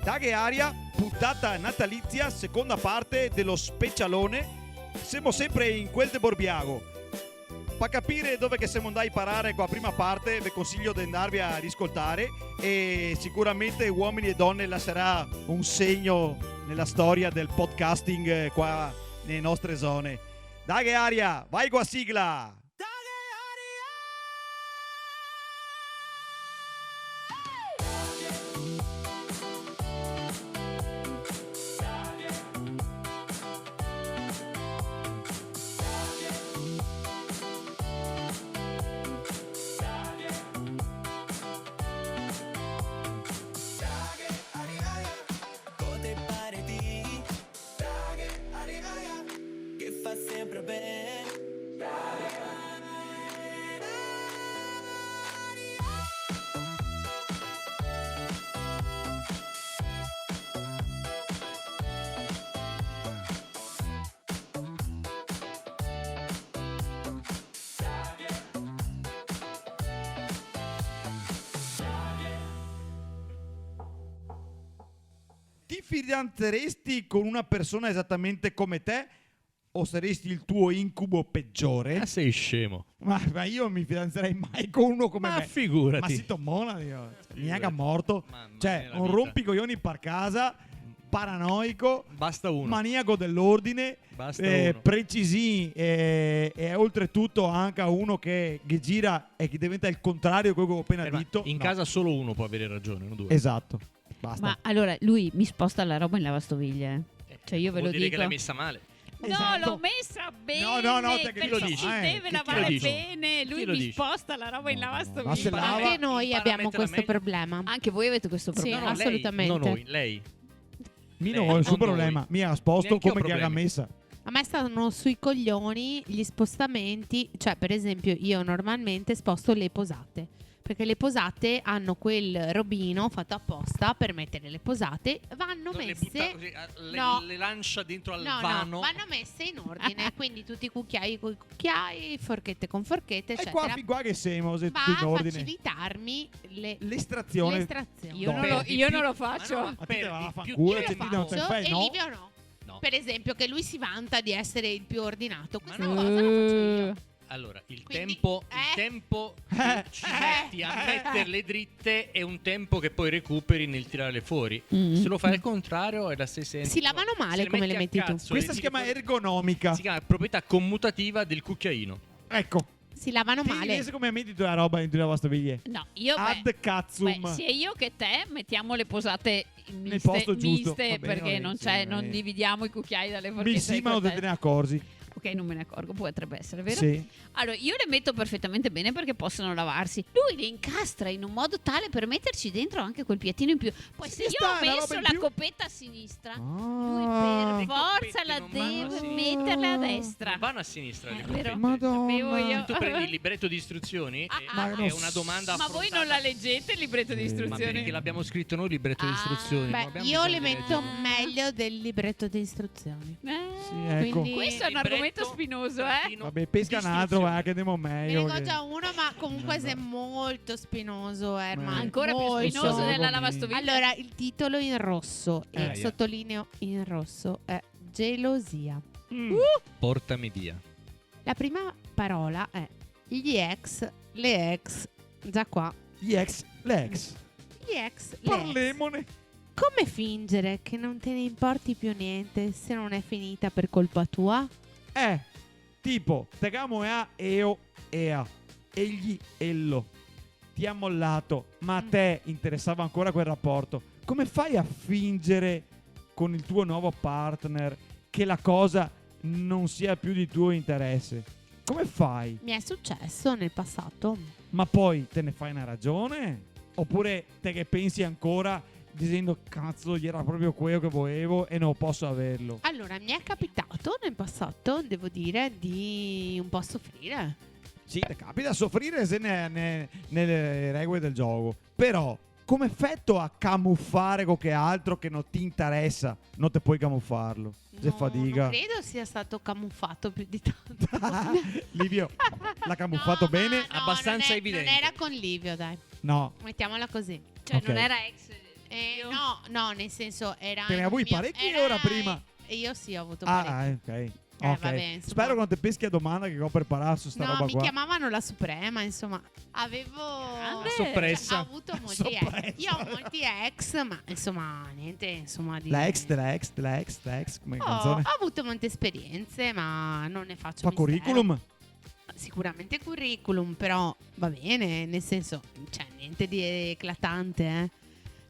Daghe Aria, puntata natalizia, seconda parte dello specialone. Siamo sempre in quel de Borbiago. Per capire dove che siamo andati a parare con la prima parte, vi consiglio di andarvi a riscoltare e sicuramente uomini e donne lascerà un segno nella storia del podcasting qua nelle nostre zone. Daghe Aria, vai con la sigla! Ti fidanzeresti con una persona esattamente come te o saresti il tuo incubo peggiore? Ma sei scemo. Ma io mi fidanzerei mai con uno come Ma me. figurati. Ma si tomona, io. Miaga morto. Mamma Cioè, mia, la un vita. rompicoglioni per casa, paranoico, Basta uno. maniaco dell'ordine, Basta uno. precisì e oltretutto anche uno che gira e che diventa il contrario di quello che ho appena Ma detto. in No. casa solo uno può avere ragione, non due. Esatto. Basta. Ma allora lui mi sposta la roba in lavastoviglie. Cioè io ve Vuol lo dire dico. che l'hai messa male. No, Esatto. l'ho messa bene. No, te perché lo dici? si deve Chi lavare lo dice? bene. Lui Chi lo mi dice? sposta la roba in No, ma se lavastoviglie. lava- Anche noi impara a abbiamo metterla questo meglio. problema. Anche voi avete questo Sì, problema. No, assolutamente. Non noi, lei. Mi Lei, non ho nessun non problema. noi. Mi ha sposto Neanche io come ho che ha problemi. messa. A me stanno sui coglioni gli spostamenti, cioè per esempio io normalmente sposto le posate, perché le posate hanno quel robino fatto apposta per mettere le posate, vanno Non le messe... butta così, No. le lancia dentro al No, vano. vanno messe in ordine, quindi tutti i cucchiai con i cucchiai, forchette con forchette, E eccetera. qua, fin qua che siamo, se Va tutto in a ordine. facilitarmi L'estrazione. l'estrazione. Io, non No. lo, io non lo faccio. Ma no, Ma te perdi va a più fanculo, Io ti lo non te faccio fai, e no? Livio no. No. Per esempio che lui si vanta di essere il più ordinato. Ma Questa no. cosa la faccio io. Allora, il Quindi, tempo eh. che ci metti a metterle dritte è un tempo che poi recuperi nel tirarle fuori. Se lo fai al contrario è la stessa identica. Si lavano male Se come le a metti tu. cazzo, Questa le si tiri chiama fuori- ergonomica. Si chiama proprietà commutativa del cucchiaino. Ecco. Si lavano Ti male. invece come metti tu la roba in la lavastoviglie? No, io Ad cazzum. sia io che te mettiamo le posate Nel posto giusto. miste Va bene, perché va bene, non, sì, c'è, va non bene. dividiamo i cucchiai dalle forchette. Mi sì, ai ma non te coltelli. ne accorgi. Ok, non me ne accorgo, potrebbe essere, vero? Sì. Allora, io le metto perfettamente bene perché possono lavarsi. Lui le incastra in un modo tale per metterci dentro anche quel piattino in più. Poi Sì, se io sta ho una roba messo in la più. coppetta a sinistra, lui Ah. per Le forza coppette la non vanno a deve sinistra. metterla a destra. Non vanno a sinistra le Vero? coppette. Madonna. Sapevo io. Tu prendi il libretto di istruzioni Ah, e ah, è ah. una domanda Ma voi affrontata. non la leggete il libretto di Sì. Ma istruzioni? perché l'abbiamo scritto noi il libretto di Ah. istruzioni? non Beh, abbiamo io bisogno le di metto leggere. meglio del libretto di istruzioni. Sì, ecco. Quindi- Questo è un Libretto, argomento spinoso, Vabbè, pesca un altro, va, che andiamo Me meglio. ne ho che- già uno, ma comunque sei molto spinoso, Erman. Ancora più Molto. spinoso Molto. della lavastoviglie. Allora, il titolo in rosso, e yeah. sottolineo in rosso, è gelosia. Mm. Portami via. La prima parola è gli ex, le ex, già qua. Gli ex, l'ex. Gli ex, le ex. Parlemone. Come fingere che non te ne importi più niente se non è finita per colpa tua? Tipo, tegamo a eo ea. Egli, ello. Ti ha mollato, ma a te interessava ancora quel rapporto. Come fai a fingere con il tuo nuovo partner che la cosa non sia più di tuo interesse? Come fai? Mi è successo nel passato. Ma poi te ne fai una ragione? Oppure te che pensi ancora dicendo cazzo gli era proprio quello che volevo e non posso averlo? Allora, mi è capitato nel passato, devo dire, di un po' soffrire. Sì, ti capita soffrire se nelle regole del gioco. Però, come effetto a camuffare qualche altro che non ti interessa, non te puoi camuffarlo. Se No, fatica. non credo sia stato camuffato più di tanto. Livio, l'ha camuffato No, bene? ma no, Abbastanza non è- evidente. Non era con Livio, dai. No. Mettiamola così. Cioè, Ok. non era ex. No, nel senso era. Te ne avuti parecchi ora prima? Io sì, ho avuto parecchi. Ok. vabbè, insomma. Spero che non ti peschi a domanda che ho preparato su sta No, roba mi qua. chiamavano la Suprema, insomma. Avevo Soppressa. ho avuto molti Soppressa. ex. Io ho molti ex, ma insomma, niente, insomma di La ex, come Ho canzone. avuto molte esperienze, ma non ne faccio Fa mistero. curriculum? Sicuramente curriculum, però va bene, nel senso, c'è niente di eclatante,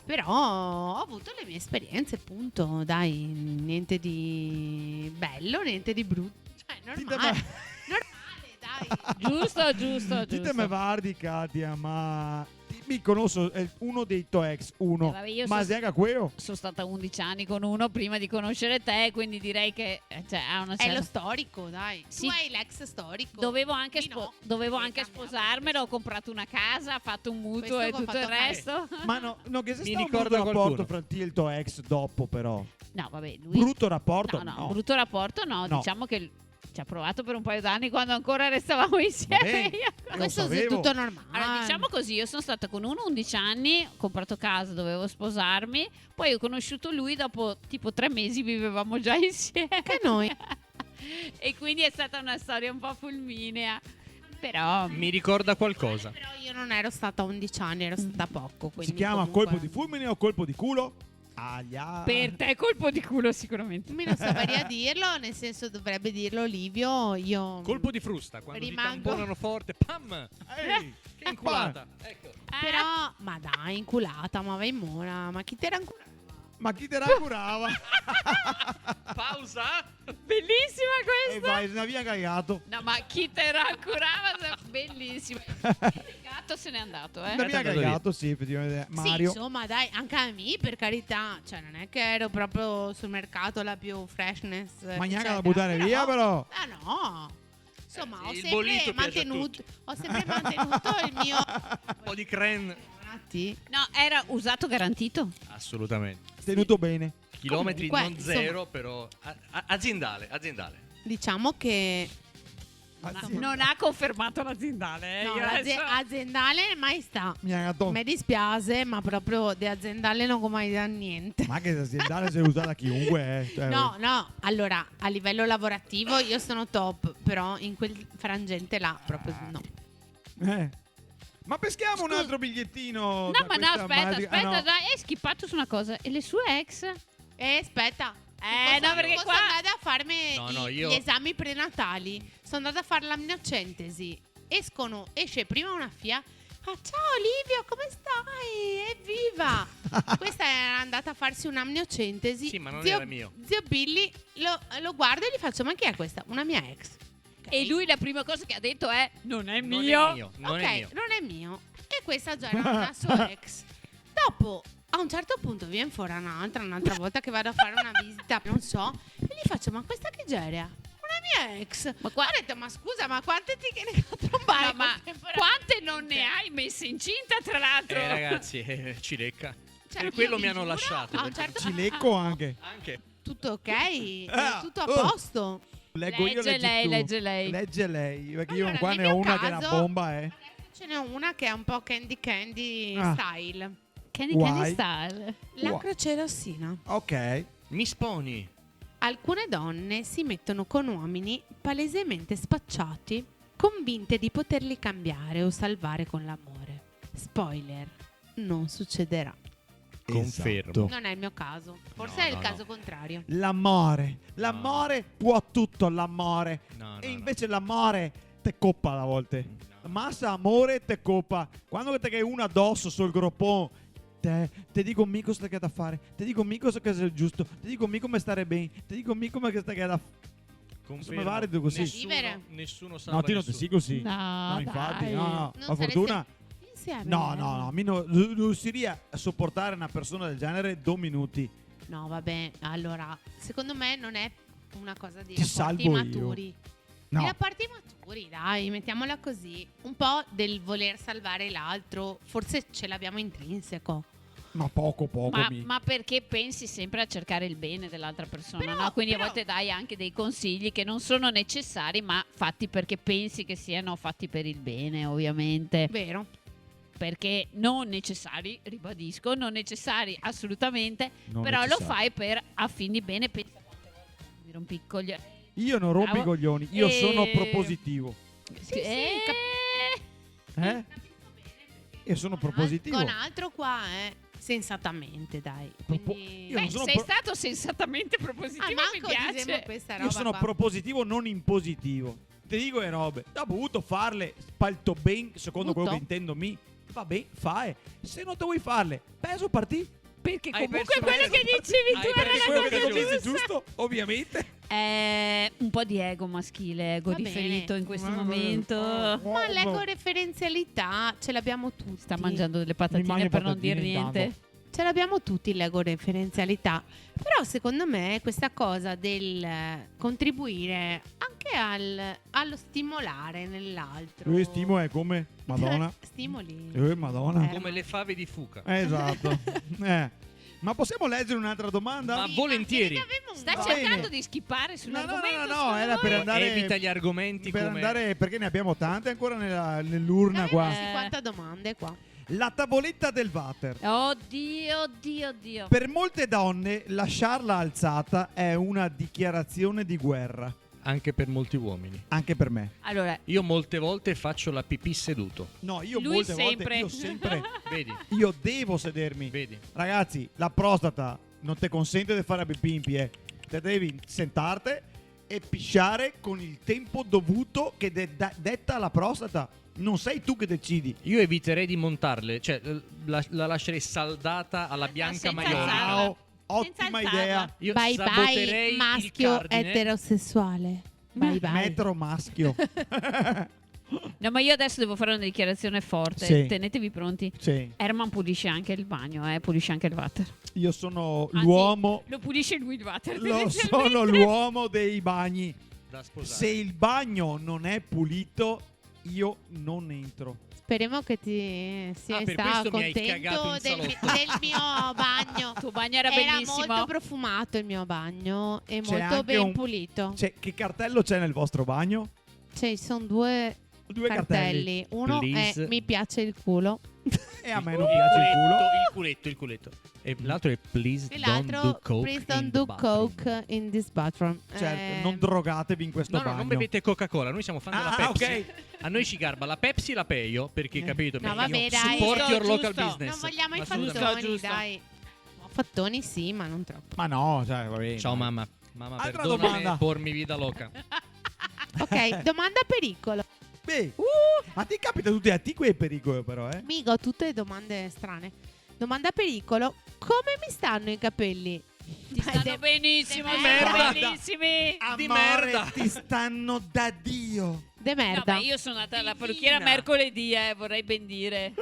Però ho avuto le mie esperienze, punto. Dai, niente di bello, niente di brutto. Cioè, normale. Normale, dai. Giusto. Dite me vardi, Katia, ma mi conosco uno dei tuoi ex, uno. Vabbè, io Ma so- sei anche quello? Sono stata 11 anni con uno prima di conoscere te, quindi direi che cioè, ha una È certa... lo storico, dai. Sì. Tu hai l'ex storico. Dovevo anche, Io no. dovevo Hai anche cambiato. sposarmelo, ho comprato una casa, ho fatto un mutuo Questo e che ho tutto il fatto fare. resto. Ma no, che se Mi sta un ricorda brutto rapporto qualcuno. fra te e il tuo ex dopo, però. No, vabbè, lui... Brutto rapporto? No, brutto rapporto no, No. diciamo che ci ha provato per un paio d'anni quando ancora restavamo insieme. Vabbè. Io- Lo Questo è sapevo. tutto normale. Allora, diciamo così, io sono stata con uno 11 anni, ho comprato casa, dovevo sposarmi, poi ho conosciuto lui dopo tipo 3 mesi, vivevamo già insieme. Che noi. E quindi è stata una storia un po' fulminea. Però Mi ricorda qualcosa. Però io non ero stata 11 anni, ero stata poco. Si quindi chiama comunque- colpo di fulmine o colpo di culo? per te colpo di culo sicuramente. Mi non saprei a dirlo, nel senso dovrebbe dirlo Livio. Io Colpo di frusta, quando Rimango- ti tamponano forte, pam! Ehi, Che inculata! Ecco. Però, ma dai, inculata, ma vai mona. Ma chi ti era inculata? ma chi te la curava? Pausa! Bellissima E questa. vai, se ne via cagato. No, ma chi te la curava? Bellissima. Il gatto se n'è andato, Ne via andato cagato, sì, effettivamente. Sì, Mario. insomma, dai, anche a me, per carità. Cioè, non è che ero proprio sul mercato la più freshness. Ma neanche eccetera. da buttare via, però. Ah, no. Insomma, ho il sempre bollito piace a mantenuto il mio. Un po' di crane. No, era usato garantito. Assolutamente. Tenuto bene. Chilometri Comunque, non zero, però aziendale. Diciamo che Non ha confermato l'aziendale. no, Io adesso- aziendale mai sta. Mi ha dato. Mi dispiace, ma proprio di aziendale non ho mai da niente. Ma che aziendale si usa da chiunque, Cioè, No, allora a livello lavorativo io sono top, però in quel frangente là proprio no. Ma peschiamo un altro bigliettino. No, da ma no, questa aspetta, magica- no. no. dai, hai schippato su una cosa. E le sue ex? Aspetta. No, perché Sono qua... andata a farmi No, io- gli esami prenatali. Sono andata a fare l'amniocentesi. Esce prima una FIA. Ah, ciao Livio, come stai? Evviva! Questa è andata a farsi un'amniocentesi. Sì, ma non era mio. Zio Billy lo guardo e gli faccio: ma chi è questa? Una mia ex. Ok. E lui la prima cosa che ha detto è non è Non mio. è mio. Non Ok, è mio. non è mio. E questa già era una sua ex. Dopo, a un certo punto, viene fuori un'altra volta che vado a fare una visita, non so, e gli faccio: ma questa che genera? Una mia ex. Ma qua- Ho detto: ma scusa, ma quante ti che ne ho trombare? No, ma quante non ne hai messe incinta, tra l'altro? Ragazzi, cilecca. Cioè, Per quello io mi vi hanno giuro, lasciato. a un perché- certo Cilecco anche. Anche. tutto ok, è Ah, tutto a oh. posto. Leggo io, Legge leggi lei, tu. legge lei. Legge lei. Perché Allora, io qua nel ne ho mio una che è una caso- bomba, Adesso ce n'è una che è un po' candy Ah. style. Candy Why? Style. La Wow. croce rossina. Ok. Mi sponi. Alcune donne si mettono con uomini palesemente spacciati, convinte di poterli cambiare o salvare con l'amore. Spoiler, non succederà. Confermo. Esatto. Non è il mio caso. Forse No, è il no, caso no. contrario. L'amore può tutto, l'amore. No, E no, invece l'amore te coppa a volte. no. Massa amore te coppa. Quando te che uno addosso sul groppone, te dico mi cosa che da fare. Te dico mi cosa che è giusto. Te dico mi come stare bene. Te dico mi come che sta che da Confermo. Come vale così? Vivere. Nessuno salva No, ti non ti nessuno. sì così. No, infatti, dai. no. Non Per sareste fortuna. Insieme. No, mi non riuscirei a sopportare una persona del genere 2 minuti. No, vabbè, allora, secondo me non è una cosa di Ti rapporti salvo io. maturi. I No. rapporti maturi, dai, mettiamola così. Un po' del voler salvare l'altro, forse ce l'abbiamo intrinseco. Ma poco Ma perché pensi sempre a cercare il bene dell'altra persona, Però- no? Quindi però- a volte dai anche dei consigli che non sono necessari, ma fatti perché pensi che siano fatti per il bene, ovviente. Vero? perché non necessari, ribadisco, non necessari assolutamente, Non però necessari. lo fai per a fin di bene. Pensa quante volte mi rompi i coglioni. Io non rompo i Bravo. coglioni, io E- sono propositivo. Sì, Eh? Io sono propositivo. Con altro qua, sensatamente, dai. Propo- Quindi... io non Beh, sono sei pro- stato sensatamente propositivo, mi Marco piace. diceva questa roba Io sono qua. propositivo, non impositivo. Ti dico le robe. Ho voluto farle, spalto ben, secondo quello che Butto. intendo mi. Va bene, fai. Se non te vuoi farle, peso partì. Perché Hai comunque perso quello mezzo. che dicevi Hai tu era perso la quello cosa che giusta. giusto, ovviamente. Un po' di ego maschile, ego Va bene. riferito in questo Ma- momento. Ma l'egoreferenzialità ce l'abbiamo tutti. Sta mangiando delle patatine mangio per non patatine dire niente. intanto. Ce l'abbiamo tutti l'egoreferenzialità. Però secondo me questa cosa del contribuire anche allo stimolare nell'altro. Stimo è come? Madonna. Stimoli. Madonna. Come le fave di Fuca. Esatto. Ma possiamo leggere un'altra domanda? Ma volentieri. Stai Va cercando bene. di schipare No, sull'argomento? no, secondo era per voi? andare Evita gli argomenti per come andare perché ne abbiamo tante ancora nell'urna qua. 50 domande qua. La tavoletta del water. Oddio, oddio, oddio. Per molte donne lasciarla alzata è una dichiarazione di guerra, anche per molti uomini. anche per me. Allora, Io molte volte faccio la pipì seduto. No, io lui molte sempre. volte Vedi? io devo sedermi. Vedi? Ragazzi, la prostata non ti consente di fare la pipì in piedi. Te devi sentarti e pisciare con il tempo dovuto che detta la prostata. Non sei tu che decidi. Io eviterei di montarle, cioè la lascerei saldata alla bianca senza maionica. alzarla. Wow, ottima alzarla. idea. Io Bye saboterei bye il maschio cardine. eterosessuale. Bye bye. Metro maschio. no, ma io adesso devo fare una dichiarazione forte. Sì. Tenetevi pronti. Sì, Herman pulisce anche il bagno, pulisce anche il water. io sono Anzi, l'uomo. Lo pulisce lui il water. Sono tendenzialmente. l'uomo dei bagni. Da sposare. Se il bagno non è pulito, io non entro. Speriamo che ti sia per stato questo mi hai cagato contento in del, salotto. del mio bagno. Il tuo bagno era Era bellissimo. molto profumato il mio bagno e C'è molto anche ben un- pulito. Cioè, che cartello c'è nel vostro bagno? Ci sono due Due cartelli. cartelli. Uno Please. è mi piace il culo E a me non piace il culo. Il culetto. E l'altro è please e don't do l'altro coke please don't in the do bathroom. coke in this bathroom. Certo, non drogatevi in questo No, bagno. non bevete Coca-Cola, noi siamo fan della Ah, Pepsi. ok. A noi ci garba la Pepsi e la Peio, perché capito? No, Perché vabbè, dai. support Giusto, your local giusto. business. Non vogliamo i Assolutamente. fattoni, Giusto. dai. Fattoni sì, ma non troppo. Ma no, cioè, va bene. Ciao mamma. Mamma, Altra perdonami domanda. pormi vita loca. Ok, domanda pericolo. Beh, ma ti capita tutti a te quei pericoli però, eh? Migo, tutte domande strane. Domanda pericolo. Come mi stanno i capelli? Ti stanno benissimo, de sono merda. bellissimi. Di Amore, merda. ti stanno da Dio. De No, merda. ma io sono andata alla parrucchiera Divina. mercoledì, vorrei ben dire.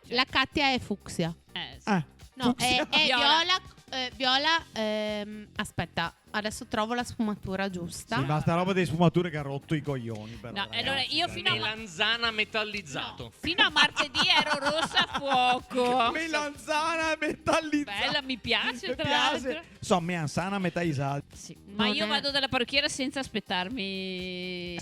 La Katia è fucsia. Sì. No, è Viola. viola. Aspetta, adesso trovo la sfumatura giusta. Sì, ma sta roba delle sfumature che ha rotto i coglioni. Però, No, ragazzi, allora io fino a, Melanzana metallizzato. no, fino a martedì ero rossa a fuoco. Melanzana metallizzata. Bella, mi piace Mi tra piace. l'altro. So, melanzana metallizzata. Sì, ma Non io è- vado dalla parrucchiera senza aspettarmi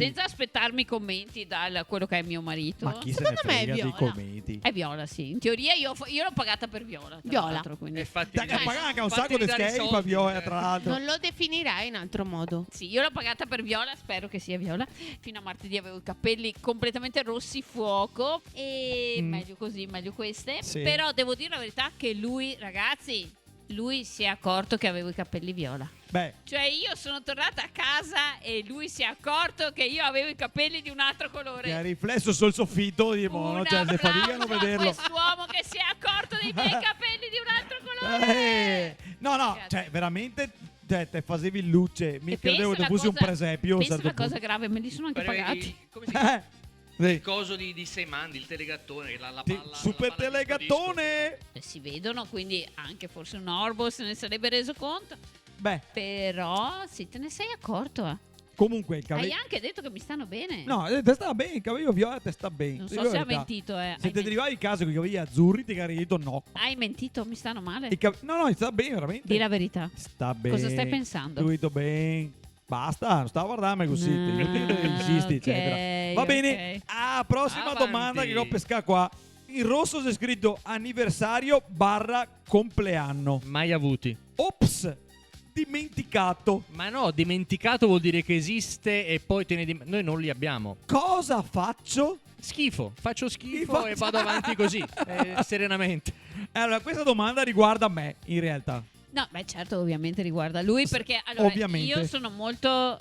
commenti da quello che è mio marito. Ma chi Secondo se ne me è frega dei viola. commenti? È Viola, sì. In teoria io l'ho pagata per Viola. tra Viola. l'altro, quindi. E fatti Dai, ridare- paga anche un fatti sacco di ridare i scape a soldi, Viola, tra l'altro. Non lo definirei in altro modo. Sì, io l'ho pagata per Viola, spero che sia Viola. Fino a martedì avevo i capelli completamente rossi fuoco e meglio così, meglio queste. Sì. Però devo dire la verità che lui, ragazzi, lui si è accorto che avevo i capelli viola. Beh, Cioè io sono tornata a casa e lui si è accorto che io avevo i capelli di un altro che ha colore. riflesso sul soffitto di Un mono, cioè se faticano a applauso a vederlo. quest'uomo che si è accorto dei miei capelli di un altro colore. No, no, Grazie. cioè veramente te facevi in luce. Mi E credevo pensa che la fossi un cosa- presepio. a un Pensa certo una cosa punto. grave, me li sono anche pagati. Come si chiama? Sì. Il coso di Seimandi, il telegattone, la palla. Super la palla di telegattone. Si vedono, quindi anche forse un Orbo se ne sarebbe reso conto. Beh, Però sì, te ne sei accorto. comunque il Hai cabello. anche detto che mi stanno bene. No, te sta bene, il cabello viola te sta bene. Non Ti so dico se la ha verità. mentito. Se ti arrivavi in casa con i capelli azzurri, ti avrei detto no. Hai mentito, mi stanno male. No, no, sta bene, veramente. Di la verità. Sta bene. Cosa stai pensando? Tutto bene. Basta, non stavo a guardarmi così. Ah, Insisti, ok, eccetera. Va bene. ok. Prossima Avanti. domanda che ho pescato qua. In rosso c'è scritto anniversario / compleanno. Mai avuti. Ops, dimenticato. Ma no, dimenticato vuol dire che esiste e poi noi non li abbiamo. Cosa faccio? Schifo, faccio schifo Schifo. e vado avanti così, serenamente. Allora, questa domanda riguarda me, in realtà. No, beh, certo, ovviamente riguarda lui, perché allora, ovviamente. io sono molto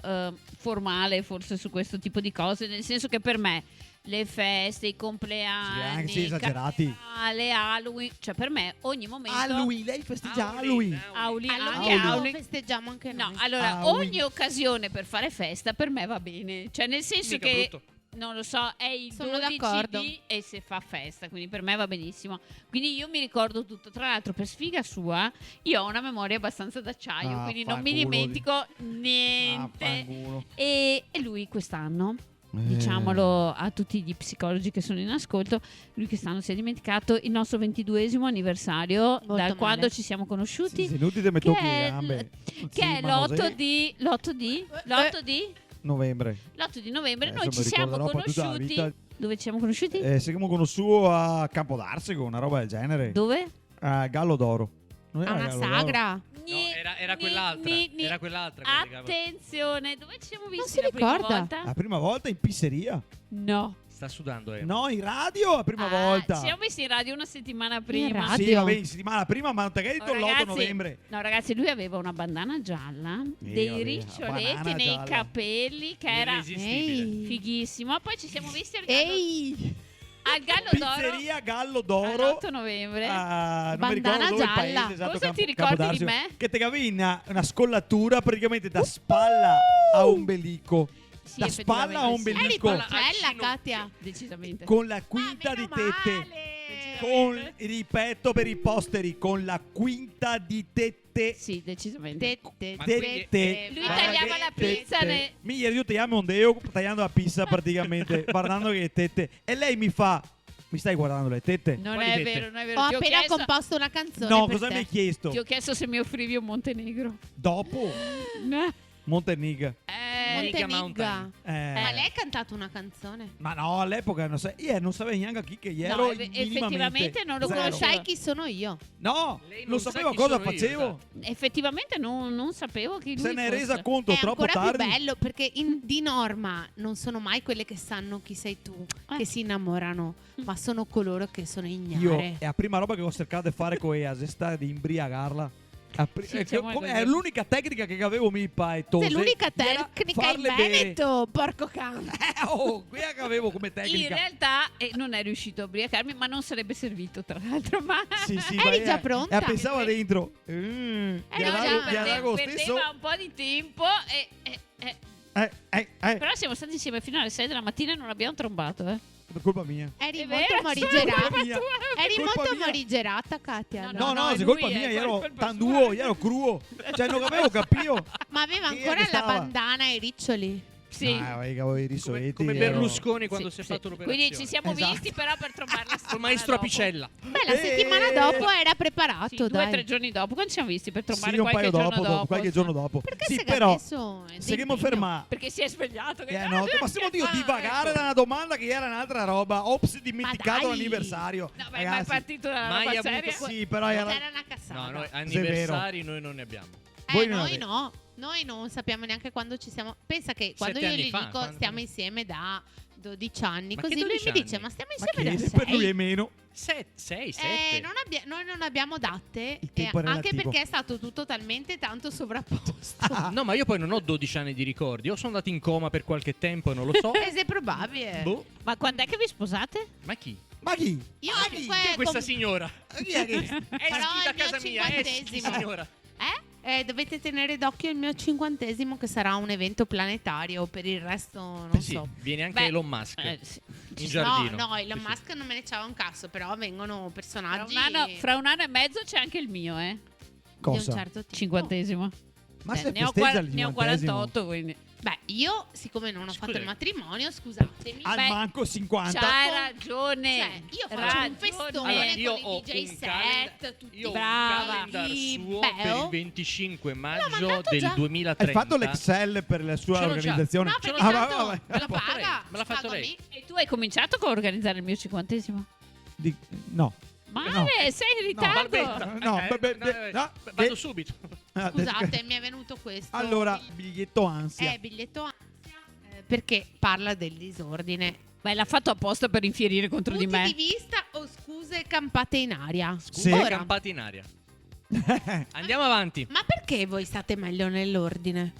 formale forse su questo tipo di cose, nel senso che per me le feste, i compleanni, Sì, anche se esagerati. le Halloween, cioè per me ogni momento lei festeggia Halloween. Halloween. Festeggiamo anche No, noi. allora Halloween. ogni occasione per fare festa per me va bene, cioè nel senso Mica che brutto. non lo so, è il Sono 12 d'accordo. di e se fa festa, quindi per me va benissimo. Quindi io mi ricordo tutto. Tra l'altro, per sfiga sua, io ho una memoria abbastanza d'acciaio, quindi non mi fanculo. dimentico niente. Fanculo. E lui quest'anno, diciamolo a tutti gli psicologi che sono in ascolto, lui quest'anno si è dimenticato il nostro 22esimo anniversario Molto dal male. quando ci siamo conosciuti. Se inutile mi Che tocchi le è, gambe. che è l'8 novembre. l'8 di novembre. Noi Insomma, ci siamo ricorderò poi tutta la conosciuti. vita. Dove ci siamo conosciuti? Siamo conosciuti a Campodarsego, una roba del genere. Dove? A Gallo d'Oro. Non A era una Gallo d'Oro? sagra. No, era quell'altra. Era quell'altra che legava. Attenzione, dove ci siamo visti si la prima ricorda. volta? La prima volta in pizzeria. No. Sta sudando, No, in radio la prima volta. Ci siamo visti in radio una settimana prima. radio. Sì, vabbè, in settimana prima, ma non ti hai detto Oh, l'8 ragazzi, novembre. No, ragazzi, lui aveva una bandana gialla, dei vabbè, riccioletti banana nei gialla. capelli, che era Irresistibile. fighissimo. Poi ci siamo visti al Gallo d'Oro Pizzeria Gallo d'Oro. all'8 novembre. Non mi Bandana ricordo dove il gialla. paese, esatto, Cosa ti ricordi di Campodarsego, me? Che te avevi una scollatura praticamente da spalla a ombelico. Sì, da spalla a effettivamente sì. Eri ombelico. bella, Katia. Decisamente. Con la quinta di tette. Ripeto per i posteri, con la quinta di tette. Sì, decisamente. Tette, Ma Tette. quindi- Lui tagliava la pizza ne- Io tagliamo un deo tagliando la pizza praticamente, guardando le tette. E lei mi fa: mi stai guardando le tette? Non Quali è tette? vero, non è vero. Ho Ti ho appena chiesto- composto una canzone No, per cosa te. mi hai chiesto? Ti ho chiesto se mi offrivi un Montenegro. Dopo Monteniga. Mica Montenegro. Mountain. Ma lei ha cantato una canzone? Ma no, all'epoca non, non sapevo neanche chi che ero. No, effettivamente non lo Zero. conoscevo. Sai chi sono io? No, Lei non non sa sapevo chi cosa sono io, facevo. esatto. Effettivamente non sapevo che lui Se ne è fosse. resa conto È troppo ancora tardi. più bello perché di norma non sono mai quelle che sanno chi sei tu, che si innamorano, ma sono coloro che sono ignare. Io è la prima roba che ho cercato di fare con Eas, è stata di imbriagarla. Sì, diciamo È così. l'unica tecnica che avevo mi e tose. Sei l'unica era tecnica in farle bere. Veneto, porco cane. Quella che avevo come In tecnica. realtà non è riuscito a ubriacarmi, ma non sarebbe servito tra l'altro. Ma Sì, sì, Eri ma già pronta? E pensava dentro. Eri Dialogo già stesso. perdeva un po' di tempo Eh. però siamo stati insieme fino alle 6 della mattina e non abbiamo trombato. Per colpa mia. Eri È molto vero, morigerata. colpa mia. Eri Colpa molto mia. morigerata, Katia. No, No, è se lui, colpa mia, è io ero colpa tanduo, sua. io ero cruo. Cioè, non avevo capito. Ma aveva Chi è ancora che la stava? bandana e i riccioli. Sì. avevo i Come, risoletti. come ero- Berlusconi quando Sì, si è sì. fatto l'operazione. Quindi ci siamo Esatto. visti però per trombare la Col maestro dopo. Apicella. Beh, la settimana dopo era preparato, Sì, 2 o dai. 3 giorni dopo. Quando ci siamo visti per trombare Sì, un qualche paio giorno dopo. qualche giorno dopo. Perché Sì, se però adesso è se che mi d'impegno. ferma. Perché si è svegliato. Che No, ma stiamo di divagare da una domanda che era un'altra roba. Ops, dimenticato dai. l'anniversario. No, ma è Ragazzi, partito dalla mai roba avuto- seria. sì, però era. Era una cassata. No, noi vero. anniversari noi non ne abbiamo. Voi non Noi avete- no. Noi non sappiamo neanche quando ci siamo. Pensa che quando 7 io anni gli fa, dico quando- stiamo insieme da 12 anni, Ma così che lui 12 mi dice anni? ma stiamo Ma insieme che da per lui 6. è meno. 6, 7. Noi non abbiamo date, Il tempo è anche relativo. perché è stato tutto talmente tanto sovrapposto. No, ma io poi non ho 12 anni di ricordi. O sono andato in coma per qualche tempo e non lo so. Ed è probabile. Boh. Ma quando è che vi sposate? Ma chi? Ma chi? Io Ma comunque Chi è questa com- signora? Chi è che? È Però iscritta a il mio casa mia, è cinquantesimo. signora. dovete tenere d'occhio il mio 50esimo che sarà un evento planetario, per il resto non Beh, sì, so. viene anche Beh, Elon Musk sì. in giardino. No, Elon Sì, sì. Musk non me ne c'ava un cazzo, però vengono Fra personaggi fra un anno e mezzo c'è anche il mio, di un Cosa? certo tipo. 50esimo. Ma se ne ho, festeggia il ne ho 50esimo? 48, quindi. Beh, io, siccome non ho Scusa. fatto il matrimonio, scusatemi. Al Beh, manco 50. C'hai ragione. Cioè, io faccio un ragione. festone Allora, io con ho i DJ un set, tutti Io ho Brava. un calendar suo Beh, per oh. il 25 L'ho maggio mandato del già. 2030. Hai fatto l'Excel per la sua Ce l'ho già. organizzazione? No, Ce perché l'ho Ah, già. tanto vabbè. Me l'ha lo fatto paga, lei, me l'ha fatto pago lei. a me. E tu hai cominciato con organizzare il mio 50esimo? No. Male, sei in No, ritardo. Vado subito. Scusate, mi è venuto questo. Allora, biglietto ansia. Biglietto perché parla del disordine. Beh, l'ha fatto apposta per infierire contro di Punti me. di vista o scuse campate in aria? Sì. Ora, Campati in aria. Andiamo avanti. ma perché voi state meglio nell'ordine?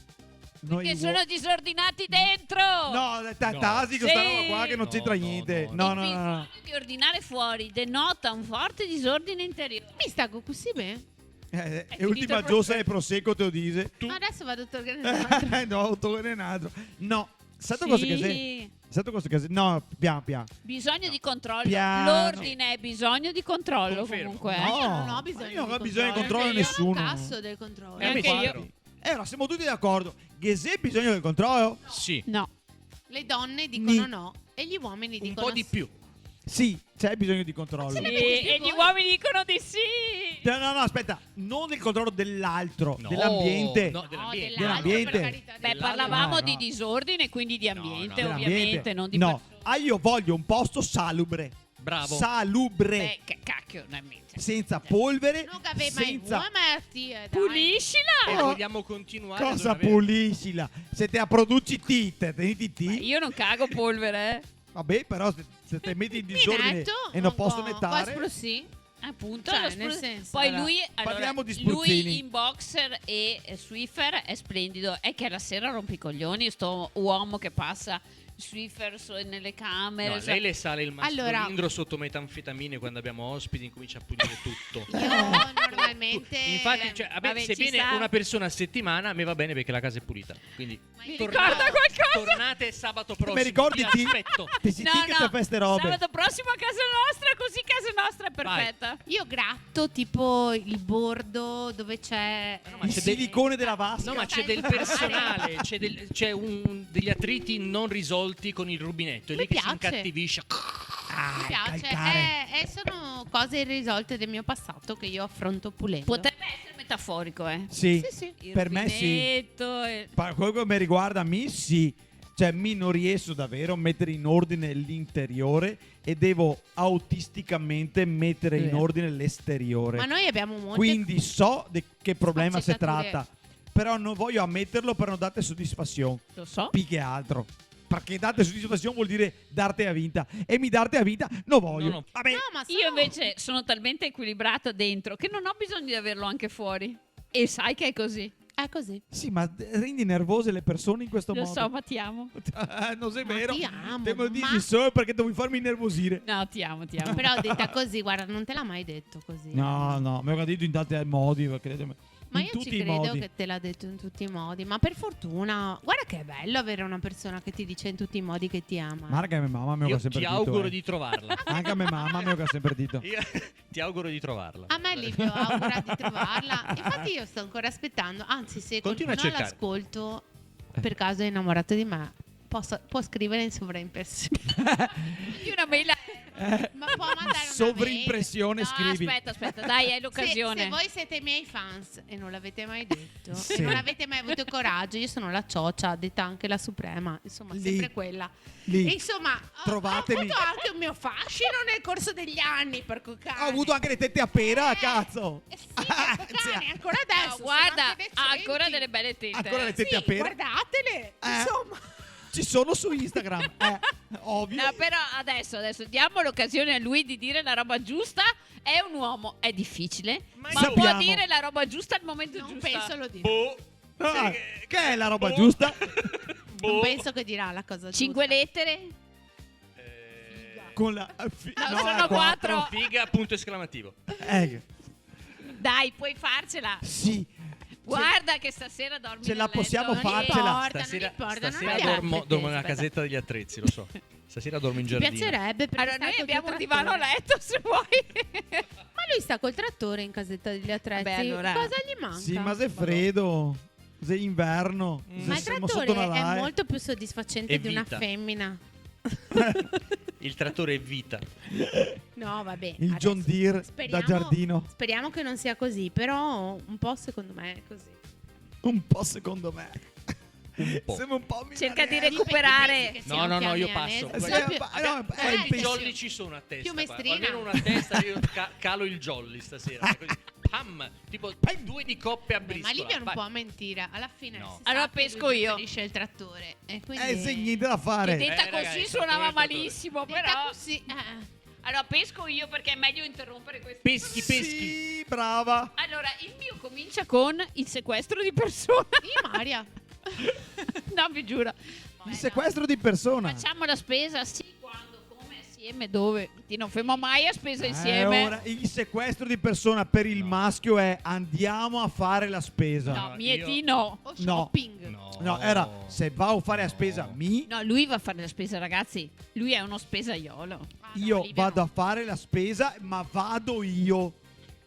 Noi Che sono disordinati dentro. No, tasi questa Sì. roba qua che non No, c'entra no, niente. no. No, Il no, no. bisogno di ordinare fuori denota un forte disordine interiore. Mi sta così bene? E finito ultima il giusta è prosecco, te lo dice. Adesso vado a organizzare. No, tornato. No, sai cosa che sei? Sai cosa che sei? No, piano. Bisogno di controllo. Piano. L'ordine è bisogno di controllo Confermo. comunque. No. Io non ho bisogno io non di ho bisogno di controllo. controllo Io nessuno. non casso del controllo. E a me Anche io. quattro. Allora, siamo tutti d'accordo. Che se hai bisogno del controllo? Sì. No. Le donne dicono Ni. no e gli uomini Un dicono po' di sì. più. Sì, c'hai bisogno di controllo. ne- E gli uomini dicono di sì. No, aspetta, non del controllo dell'altro, No, dell'ambiente. no, dell'ambiente. Dell'ambiente. per carità, Beh, dell'altro. parlavamo No, di no. disordine, quindi di No, ambiente, no. ovviamente, non di No, persone. io voglio un posto salubre. Bravo. Salubre. Beh, che cacchio, non mi- Senza polvere, Non che mai senza... vuoi Mattia, dai. Puliscila. E Oh. vogliamo continuare. Cosa a non avere- puliscila? Se te la produci te, teniti Beh, io non cago polvere, Vabbè, però se te metti in disordine Minetto, e non posso nettare... Poi sì. appunto. Cioè, lo nel spruzzo- senso, Poi allora, lui, parliamo di lui spruzzini. in boxer e Swiffer è splendido. È che la sera rompe i coglioni, sto uomo che passa Swiffer nelle camere. No, cioè- lei le sale il Allora- mastolindro sotto metanfetamine quando abbiamo ospiti, incomincia a pulire tutto. Io normalmente Infatti, cioè, a me, Vabbè, se ci viene sta. una persona a settimana, a me va bene perché la casa è pulita. Quindi Mi tornate- ricorda qualcosa? Tornate sabato prossimo. Mi ricordi ti ti? aspetto. Ti si No, che no, feste robe. sabato prossimo a casa nostra, così casa nostra è perfetta. io gratto tipo il bordo dove c'è No, ma Il c'è del- silicone della vasca. No, ma c'è del personale, c'è degli attriti non risolti con il rubinetto. È lì Mi che si piace. incattivisce. mi piace. calcare. Sono cose irrisolte del mio passato che io affronto pulendo. Potrebbe essere metaforico, Sì, Sì, sì. Il per me sì. rubinetto e- Quello che mi riguarda, mi sì. Cioè, mi non riesco davvero a mettere in ordine l'interiore e devo autisticamente mettere in Vero. ordine l'esteriore. Ma noi abbiamo molte Quindi so di che problema si sfaccettature. tratta. Però non voglio ammetterlo per non date soddisfazione. Lo so. Più che altro. Perché date soddisfazione vuol dire darte a vinta. E mi darte a vinta non voglio. No. Vabbè, No, ma Io invece sono talmente equilibrata dentro che non ho bisogno di averlo anche fuori. E sai che è così. è così. sì, ma rendi nervose le persone in questo Lo modo. so, ma ti amo. Non sei Ma vero. ti amo, Te me lo dici ma- solo perché devi farmi innervosire. No, ti amo, ti amo. Però detta così, guarda, non te l'ha mai detto così. No, me l'ho detto in tanti modi. Credetemi. Ma in io tutti ci i credo modi. che te l'ha detto in tutti i modi. Ma per fortuna, guarda che è bello avere una persona che ti dice in tutti i modi che ti ama. Ma anche a mia mamma mi Io ha sempre ti detto. auguro di trovarla. Anche a mia mamma mi ha sempre detto. Io ti auguro di trovarla. A me Livio augura di trovarla. Infatti io sto ancora aspettando. Anzi, se Continua a qualcuno cercare. all'ascolto per caso è innamorato di me, può scrivere in sovraimpressione. Io una mail. Ma può mandare una Sovrimpressione, No, scrivi. aspetta, dai, hai mail. l'occasione. Se voi siete i miei fans e non l'avete mai detto, Sì. e non avete mai avuto coraggio, io sono la cioccia, detta anche la suprema, insomma, Lì. sempre quella. Lì. E insomma, Trovatemi. ho avuto anche un mio fascino nel corso degli anni, porco cane. Ho avuto anche le tette a pera, cazzo. sì, porco cane, ancora adesso. No, sono guarda, anche ha decenti. ancora delle belle tette. Ancora le tette Sì, a pera. guardatele, insomma. Ci sono su Instagram. Ovvio. No, però adesso diamo l'occasione a lui di dire la roba giusta. È un uomo, è difficile, ma può sappiamo. dire la roba giusta al momento Non giusto. penso lo dirà. Boh. Ah, Sì, che è la roba boh. giusta? Boh. Non penso che dirà la cosa giusta. 5 lettere? Con la No, sono 4. Figa, punto esclamativo. Dai, puoi farcela. Sì. Guarda che stasera dormi Ce la nel letto. possiamo Non farcela. importa, non Stasera, importa, non stasera abbiamo dormo pretese. nella casetta degli attrezzi, lo so. Stasera dormo in Mi giardino. piacerebbe perché Allora, sta noi col abbiamo tuo un divano a trattore. letto se vuoi. Ma lui sta col trattore in casetta degli attrezzi. Vabbè, allora- Cosa gli manca? Sì, ma se è freddo. Se è inverno. Ma Se il siamo trattore sotto Natale. è molto più soddisfacente È di una vita. femmina. Il trattore è vita. No, vabbè. Il adesso John Deere da speriamo- giardino. Speriamo che non sia così, però un po' secondo me è così. Un po' secondo me. Un po'. Siamo un po' Cerca di milanesi. recuperare. No, io passo. I più- jolly ci sono a testa. più qua. maestrina. Almeno una testa, io calo il jolly stasera. Così. Pam! Tipo 2 di coppe a Ma briscola. lì viene un Vai. po' a mentire. Alla fine No. si sa Allora che lui pesco io. preferisce il trattore. E quindi Sì, niente da fare. Detta così ragazzi, suonava trattore. malissimo, Detta però. così, Allora pesco io perché è meglio interrompere questo. Peschi. Sì, brava. Allora, il mio comincia con il sequestro di persona. Io Maria. No, vi giuro. Il sequestro di persona. Facciamo la spesa, sì, quando, come, assieme, dove. Ti non fermo mai a spesa insieme. Ora, il sequestro di persona per il maschio è andiamo a fare la spesa. No, No, mieti io- no. O No. shopping. No, era se va a fare la spesa mi, No, lui va a fare la spesa, ragazzi. Lui è uno spesaiolo. Ah, no, io Olivia vado no. a fare la spesa, ma vado io.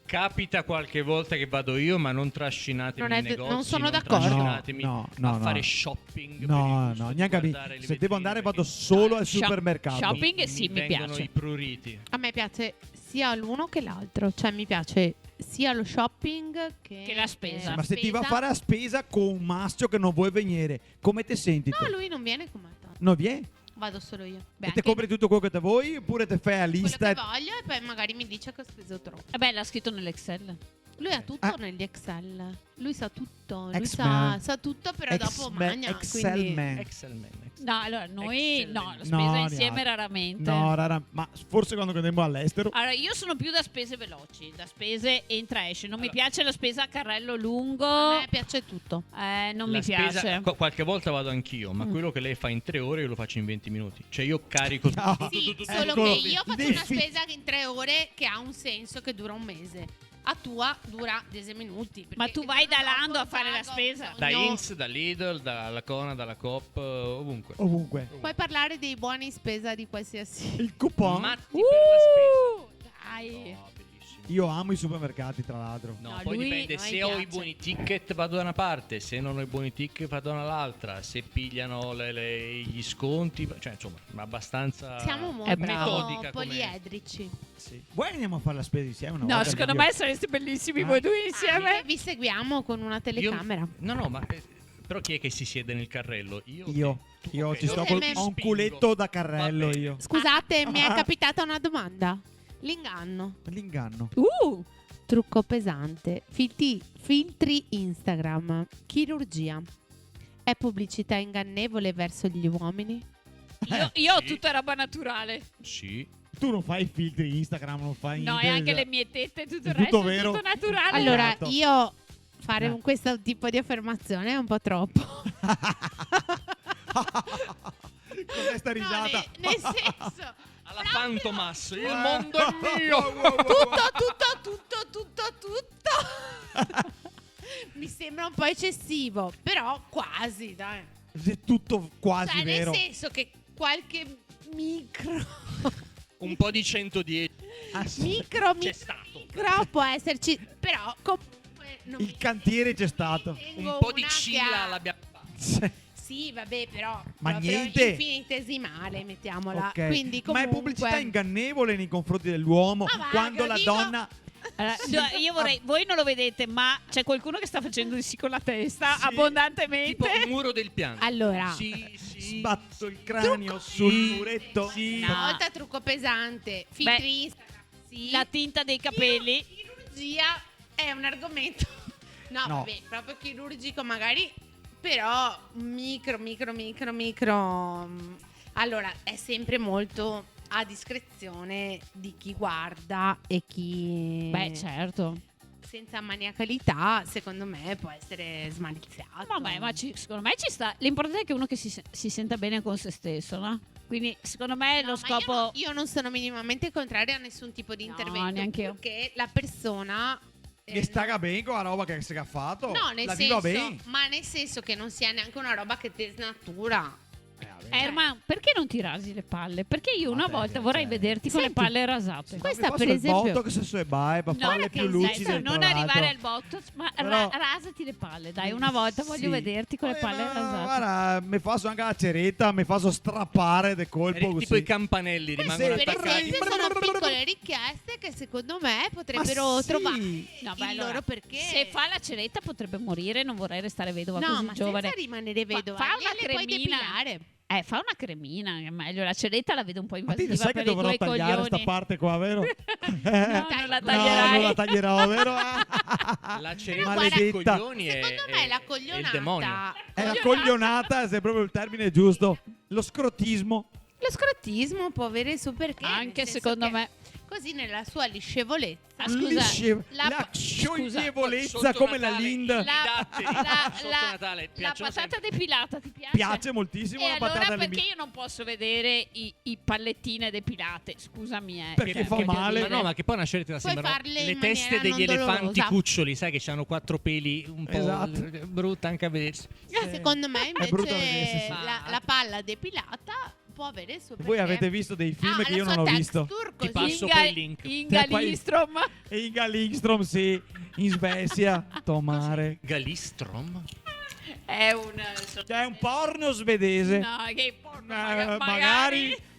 Capita qualche volta che vado io, ma non trascinatemi Non è in d- negozi, non sono d'accordo. trascinatemi No, a no. fare shopping. per No, il gusto no, di neanche a me. guardare le Se vetrine, devo andare vado perché solo al Shop- supermercato. shopping sì, mi vengono piace. i pruriti. A me piace sia l'uno che l'altro. Cioè mi piace sia lo shopping che la spesa. Ma se ti va a fare la spesa con un maschio che non vuoi venire, come ti senti? No, te? lui non viene con me tanto. Non vieni? Vado solo io. Beh, E te anche- compri tutto quello che te vuoi oppure te fai la Quello lista? che voglio e poi magari mi dice che ho speso troppo. Vabbè, l'ha scritto nell'Excel. Lui ha tutto Ah. negli Excel. Lui sa tutto. Lui Ex-man. sa tutto, però dopo magna. Excel Quindi... man. Excel man. No, allora noi Excellent. no, la spesa No, insieme neanche. raramente. No, rara, ma forse quando andiamo all'estero. Allora, io sono più da spese veloci, da spese entra esce. Non mi Allora. piace la spesa a carrello lungo. A me piace tutto. Non La mi spesa- piace. qualche volta vado anch'io, ma quello che lei fa in 3 ore io lo faccio in 20 minuti. Cioè io carico No. Sì, solo Eccolo. che io faccio Defi- una spesa in 3 ore che ha un senso che dura un mese. A tua dura 10 minuti. perché Ma tu vai da dopo Lando a fare la pago spesa? da bisogno- Inz, da Lidl, dalla Cona, dalla Coop, ovunque. Ovunque. Puoi parlare dei buoni spesa di qualsiasi. Il coupon. Matti per la Dai. spesa. No, bellissimo. Io amo i supermercati, tra l'altro. No, No, poi lui dipende, non se gli ho i piace. buoni ticket vado da una parte, se non ho i buoni ticket vado dall'altra, se pigliano gli sconti, cioè insomma, abbastanza Siamo bravo. metodica come... poliedrici. Sì. Vuoi andiamo a fare la spesa insieme una No, volta? secondo Io- me sareste bellissimi Ah. voi due insieme. Vi seguiamo con una telecamera. No, ma però chi è che si siede nel carrello? Io. Io Ok, ci sto Io col- me- ho un spingo. culetto da carrello Va bene. io. Scusate, mi è Ah. capitata una domanda. L'inganno. L'inganno. Trucco pesante. Filtri Instagram. Chirurgia. È pubblicità ingannevole verso gli uomini? Io ho Sì. tutta roba naturale. Sì. Tu non fai i filtri Instagram, non fai No, niente. e anche le mie tette e tutto il È tutto resto vero. è tutto naturale. Allora, Esatto. io fare Eh. questo tipo di affermazione è un po' troppo. Cos'è sta risata? Nel senso, Alla proprio Fantomas, il Eh. mondo è mio. tutto. Mi sembra un po' eccessivo, però quasi, dai. È tutto quasi Cioè, vero. nel senso che qualche micro Un po' di 110 Ah, sì. c'è stato. può esserci, però comunque non Il mi cantiere c'è stato. ritengo Un po' di una che cilla ha- l'abbiamo fatto. Sì, vabbè, però Ma proprio niente. infinitesimale, mettiamola. Ok. Quindi Ma è comunque pubblicità ingannevole nei confronti dell'uomo Ma va, quando che la dico- donna Allora, no, io vorrei, voi non lo vedete, ma c'è qualcuno che sta facendo di sì con la testa Sì. abbondantemente. Tipo il muro del piano. Allora, Sì. sbatto il cranio sul muretto. Sì. No. una volta trucco pesante, filtri Instagram, sì. La tinta dei capelli. Chirurgia è un argomento. No, No. vabbè, proprio chirurgico magari, però micro. Allora, è sempre molto a discrezione di chi guarda e chi Beh, certo. senza maniacalità, secondo me, può essere smaliziato. Vabbè, ma secondo me ci sta. L'importante è che uno che si senta bene con se stesso, no? Quindi, secondo me, No, lo ma scopo. io non sono minimamente contraria a nessun tipo di No, intervento. neanche io. Perché la persona Che staga bene con la roba che si è fatto. No, nel la viva senso, bene. ma nel senso che non sia neanche una roba che te snatura. Erman, perché non ti rasi le palle? Perché io una Vabbè, volta vorrei cioè. vederti con le Senti, palle rasate. questa Mi per faccio esempio- il botox su eBay per No, farle che più lucide. senso, non tra arrivare l'altro. al botox, ma Però- rasati le palle. Dai, una volta voglio Sì. vederti con le palle ma rasate. Guarda, mi faccio anche la ceretta, mi faccio strappare de colpo così. Tipo i campanelli rimangono sì, Per attaccati. esempio sono piccole richieste che secondo me potrebbero trovare No, beh, il allora, loro perché. Se fa la ceretta potrebbe morire, non vorrei restare vedova No, così ma giovane. senza rimanere vedova, Fa una gliele puoi cremina. depilare. Fa una cremina, è meglio. La ceretta la vedo un po' Ma ti invasiva sai che per i dovrò tuoi tagliare coglioni. sta parte qua, vero? No, non la No, taglierai. non la taglierò, vero? La ceretta Maledetta. dei coglioni Secondo me la è il demonio. coglionata. È la coglionata, se è proprio il termine giusto. Lo scrotismo. Lo scrotismo può avere il suo perché. Anche nel senso secondo che me. Così nella sua liscevolezza. Ah, scusa, La scioglievolezza Sotto come la Natale, Lind. i datteri sotto Natale la piacciono patata sempre. depilata ti piace? Piace moltissimo E la allora patata perché lì. io non posso vedere i pallettine depilate? Scusami, Perché fa male. Ma no, ma che poi è una scelta Puoi sembrano farle in le teste maniera degli non elefanti dolorosa. cuccioli, sai che hanno 4 peli un po' Esatto. brutta anche a vedersi. Secondo me È brutto invece vedersi, sì. la palla depilata può avere il suo perché. Voi avete visto dei film che la io sua non ho visto. texture Ti così. passo poi il link. Inga Poi- Lindstrom. E Inga Lindstrom, sì, in Svezia, tomare. Galistrom? È un... È un porno svedese. No, che porno,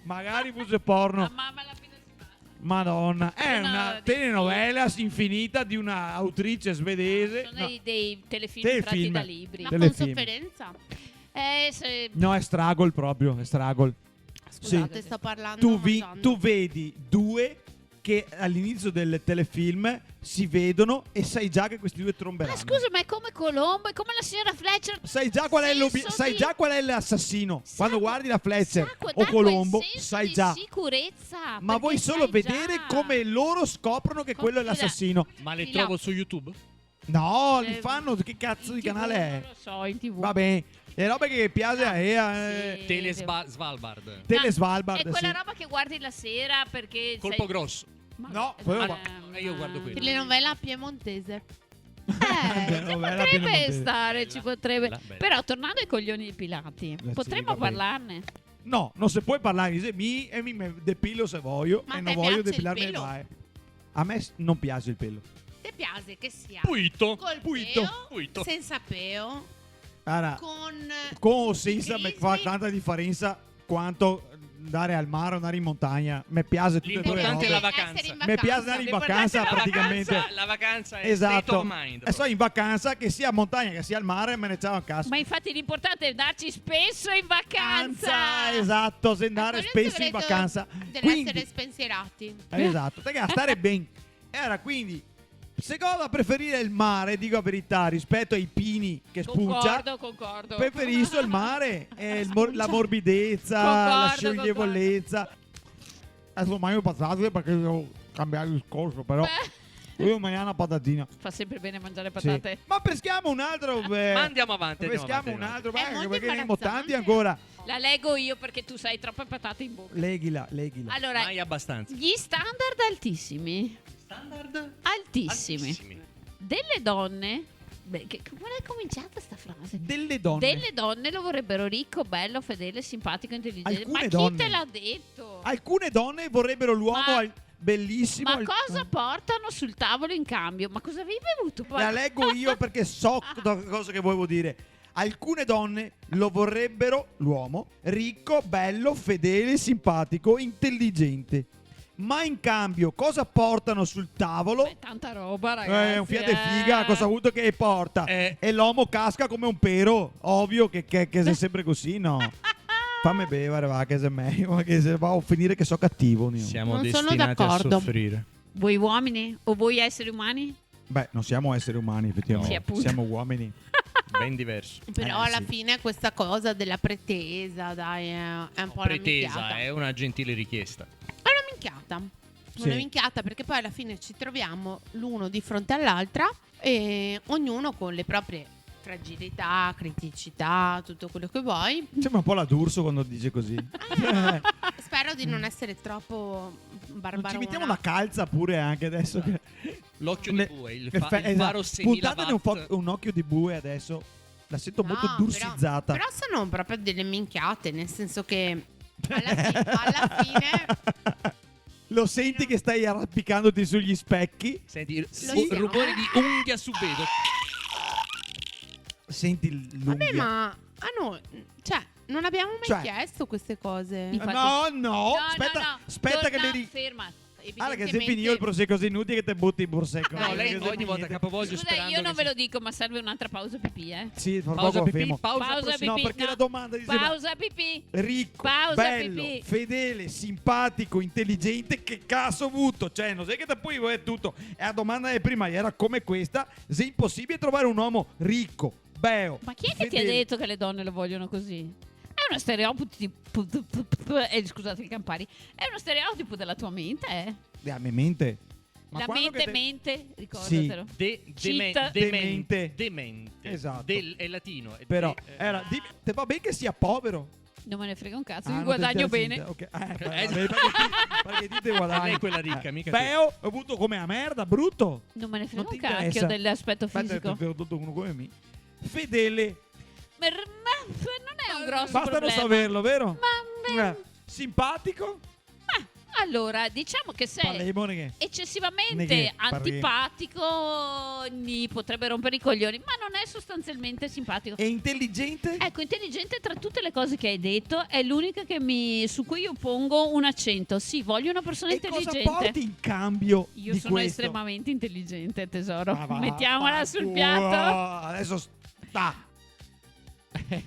magari fosse porno. La mamma alla fine si fa. Madonna, è No, una di- telenovela infinita di una autrice svedese. Sono No, dei telefilm Telefilm. tratti da libri. Ma Telefilm. con sofferenza. No, è struggle proprio, è struggle. Scusate, sto parlando. mangiando. Tu vedi due che all'inizio del telefilm si vedono e sai già che questi due tromberanno. Ma scusa, ma è come Colombo, è come la signora Fletcher. Sai già qual è, Senso sai di- già qual è l'assassino. Sa- Quando guardi la Fletcher sa- o dà Colombo, quel senso sai di già. sicurezza. Ma perché vuoi solo sai vedere già. come loro scoprono che quello è Scusa. l'assassino? Ma le Sì, trovo no. su YouTube? No, li Eh, fanno. Che cazzo in di TV, canale è? Non lo so, in TV. Va bene. Le robe che piace a Sì. Tele Svalbard. Tele No, Svalbard. È quella sì. roba che guardi la sera perché Colpo sei... grosso. Ma- No, quello ma- va. Io guardo quello. Telenovela piemontese. Ci Telenovela potrebbe piemontese. stare, Bella, ci potrebbe. bella, bella. Però tornando ai coglioni depilati, sì, potremmo va bene. parlarne. No, non si può parlare di me e mi depilo se voglio Ma e a non te voglio piace il depilarmi pelo? mai. A me non piace il pelo. Ti piace che sia Puito. col Puito. peo, Puito. senza peo, Allora, con con o senza i mi fa crispi. tanta differenza quanto andare al mare o andare in montagna. Mi piace tutte e due le L'importante è la robe. vacanza. essere in Mi piace andare in L'importante vacanza è la praticamente. vacanza, la vacanza è state Esatto. of mind. E so in vacanza che sia a montagna che sia al mare me ne ciao a casa. Ma infatti l'importante è darci spesso in vacanza. Esatto, se andare Quello è il spesso in segreto vacanza. dell'essere Quindi, spensierati. esatto, perché a stare bene. Era quindi, secondo a preferire il mare, dico la verità, rispetto ai pini che spuncia. Concordo. Preferisco il mare, la morbidezza, Concordo, la scioglievolezza. Adesso mangiamo patate perché devo cambiare il discorso, però io mangio una patatina. Fa sempre bene mangiare Sì. patate. Ma peschiamo un altro. Ma andiamo avanti. Peschiamo un altro, È anche molto perché ne abbiamo imbarazzante. tanti ancora. La leggo io perché tu sai troppe patate in bocca. Leghila. Allora, Mai abbastanza. gli standard altissimi. Standard Altissimi. Delle donne. Come è cominciata sta frase? Delle donne. Delle donne lo vorrebbero ricco, bello, fedele, simpatico, intelligente. Alcune Ma chi donne. te l'ha detto? Alcune donne vorrebbero l'uomo Ma- bellissimo. Ma cosa portano sul tavolo in cambio? Ma cosa avevi bevuto poi? La leggo io perché so cosa che volevo dire. Alcune donne lo vorrebbero l'uomo ricco, bello, fedele, simpatico, intelligente. Ma in cambio cosa portano sul tavolo? Beh, tanta roba, ragazzi. Un fiate figa, cosa ha avuto che porta? Eh. E l'uomo casca come un pero. Ovvio che sei sempre così, no? Fammi bere, va, che se meglio, ma che se va a finire che so cattivo. Io. Siamo Non sono destinati a d'accordo. soffrire. Voi uomini o voi esseri umani? Beh, non siamo esseri umani, effettivamente. Sì, appunto. Siamo uomini. Ben diverso. Però alla sì. fine questa cosa della pretesa, dai, è un po' una Pretesa, minchiata. è una gentile richiesta. È una minchiata. Sì. Una minchiata perché poi alla fine ci troviamo l'uno di fronte all'altra e ognuno con le proprie fragilità, criticità, tutto quello che vuoi. Sembra un po' la D'Urso quando dice così. Spero di non essere troppo Non barbarona. ci mettiamo una calza pure anche adesso. Che... L'occhio di bue, il Esatto. faro Puntatene 6000 watt. un occhio di bue adesso. La sento molto No, dursizzata. Però sono proprio delle minchiate, nel senso che alla fine Lo senti che stai arrampicandoti sugli specchi? Senti, Sì. rumore di unghia su vedo. Senti l'unghia. vabbè, ma cioè, non abbiamo mai Cioè- chiesto queste cose. Infatti- No, aspetta che le ferma. Allora che se finì io il prosecco così inutile che te butti in prosecco. No, Dai, lei che ogni volta niente. capovolge Scusa, sperando io non che ve lo dico, ma serve un'altra pausa pipì, Sì, fra Pausa poco pipì, fermo. pausa Pausa prosecco. No, pipì, perché no. la domanda diceva Pausa pipì. ricco, Pausa bello, pipì. fedele, simpatico, intelligente, che cazzo ho avuto? Cioè, non sai che da poi è tutto. E la domanda di prima era come questa, se è impossibile trovare un uomo ricco, bello, Ma chi è che ti ha fedele. detto che le donne lo vogliono così? È uno stereotipo scusate il Campari. È uno stereotipo della tua mente, La mia mente. Ma La quando che mente, ricordatelo. Cheat. demente. Esatto. È latino. Però, te va bene che sia povero? Non me ne frega un cazzo, Ah, io non guadagno ti interessa bene. niente. Ok. Eh, Perché ti guadagni. Lei è quella ricca, mica te. Beh, ho avuto come a merda, brutto. Non me ne frega Non un ti cacchio interessa. dell'aspetto Aspetta, fisico. te l'ho detto uno come me. Fedele. Ma non è un grosso Basta problema. non saperlo, vero? Ma Simpatico? allora, diciamo che sei Parlemone che... eccessivamente Neghe, antipatico mi potrebbe rompere i coglioni, ma non è sostanzialmente simpatico. È intelligente? Ecco, intelligente tra tutte le cose che hai detto è l'unica su cui io pongo un accento. Sì, voglio una persona E cosa intelligente. porti in cambio Io di sono questo? estremamente intelligente, tesoro. Ma va, Mettiamola sul culo. piatto. Adesso sta.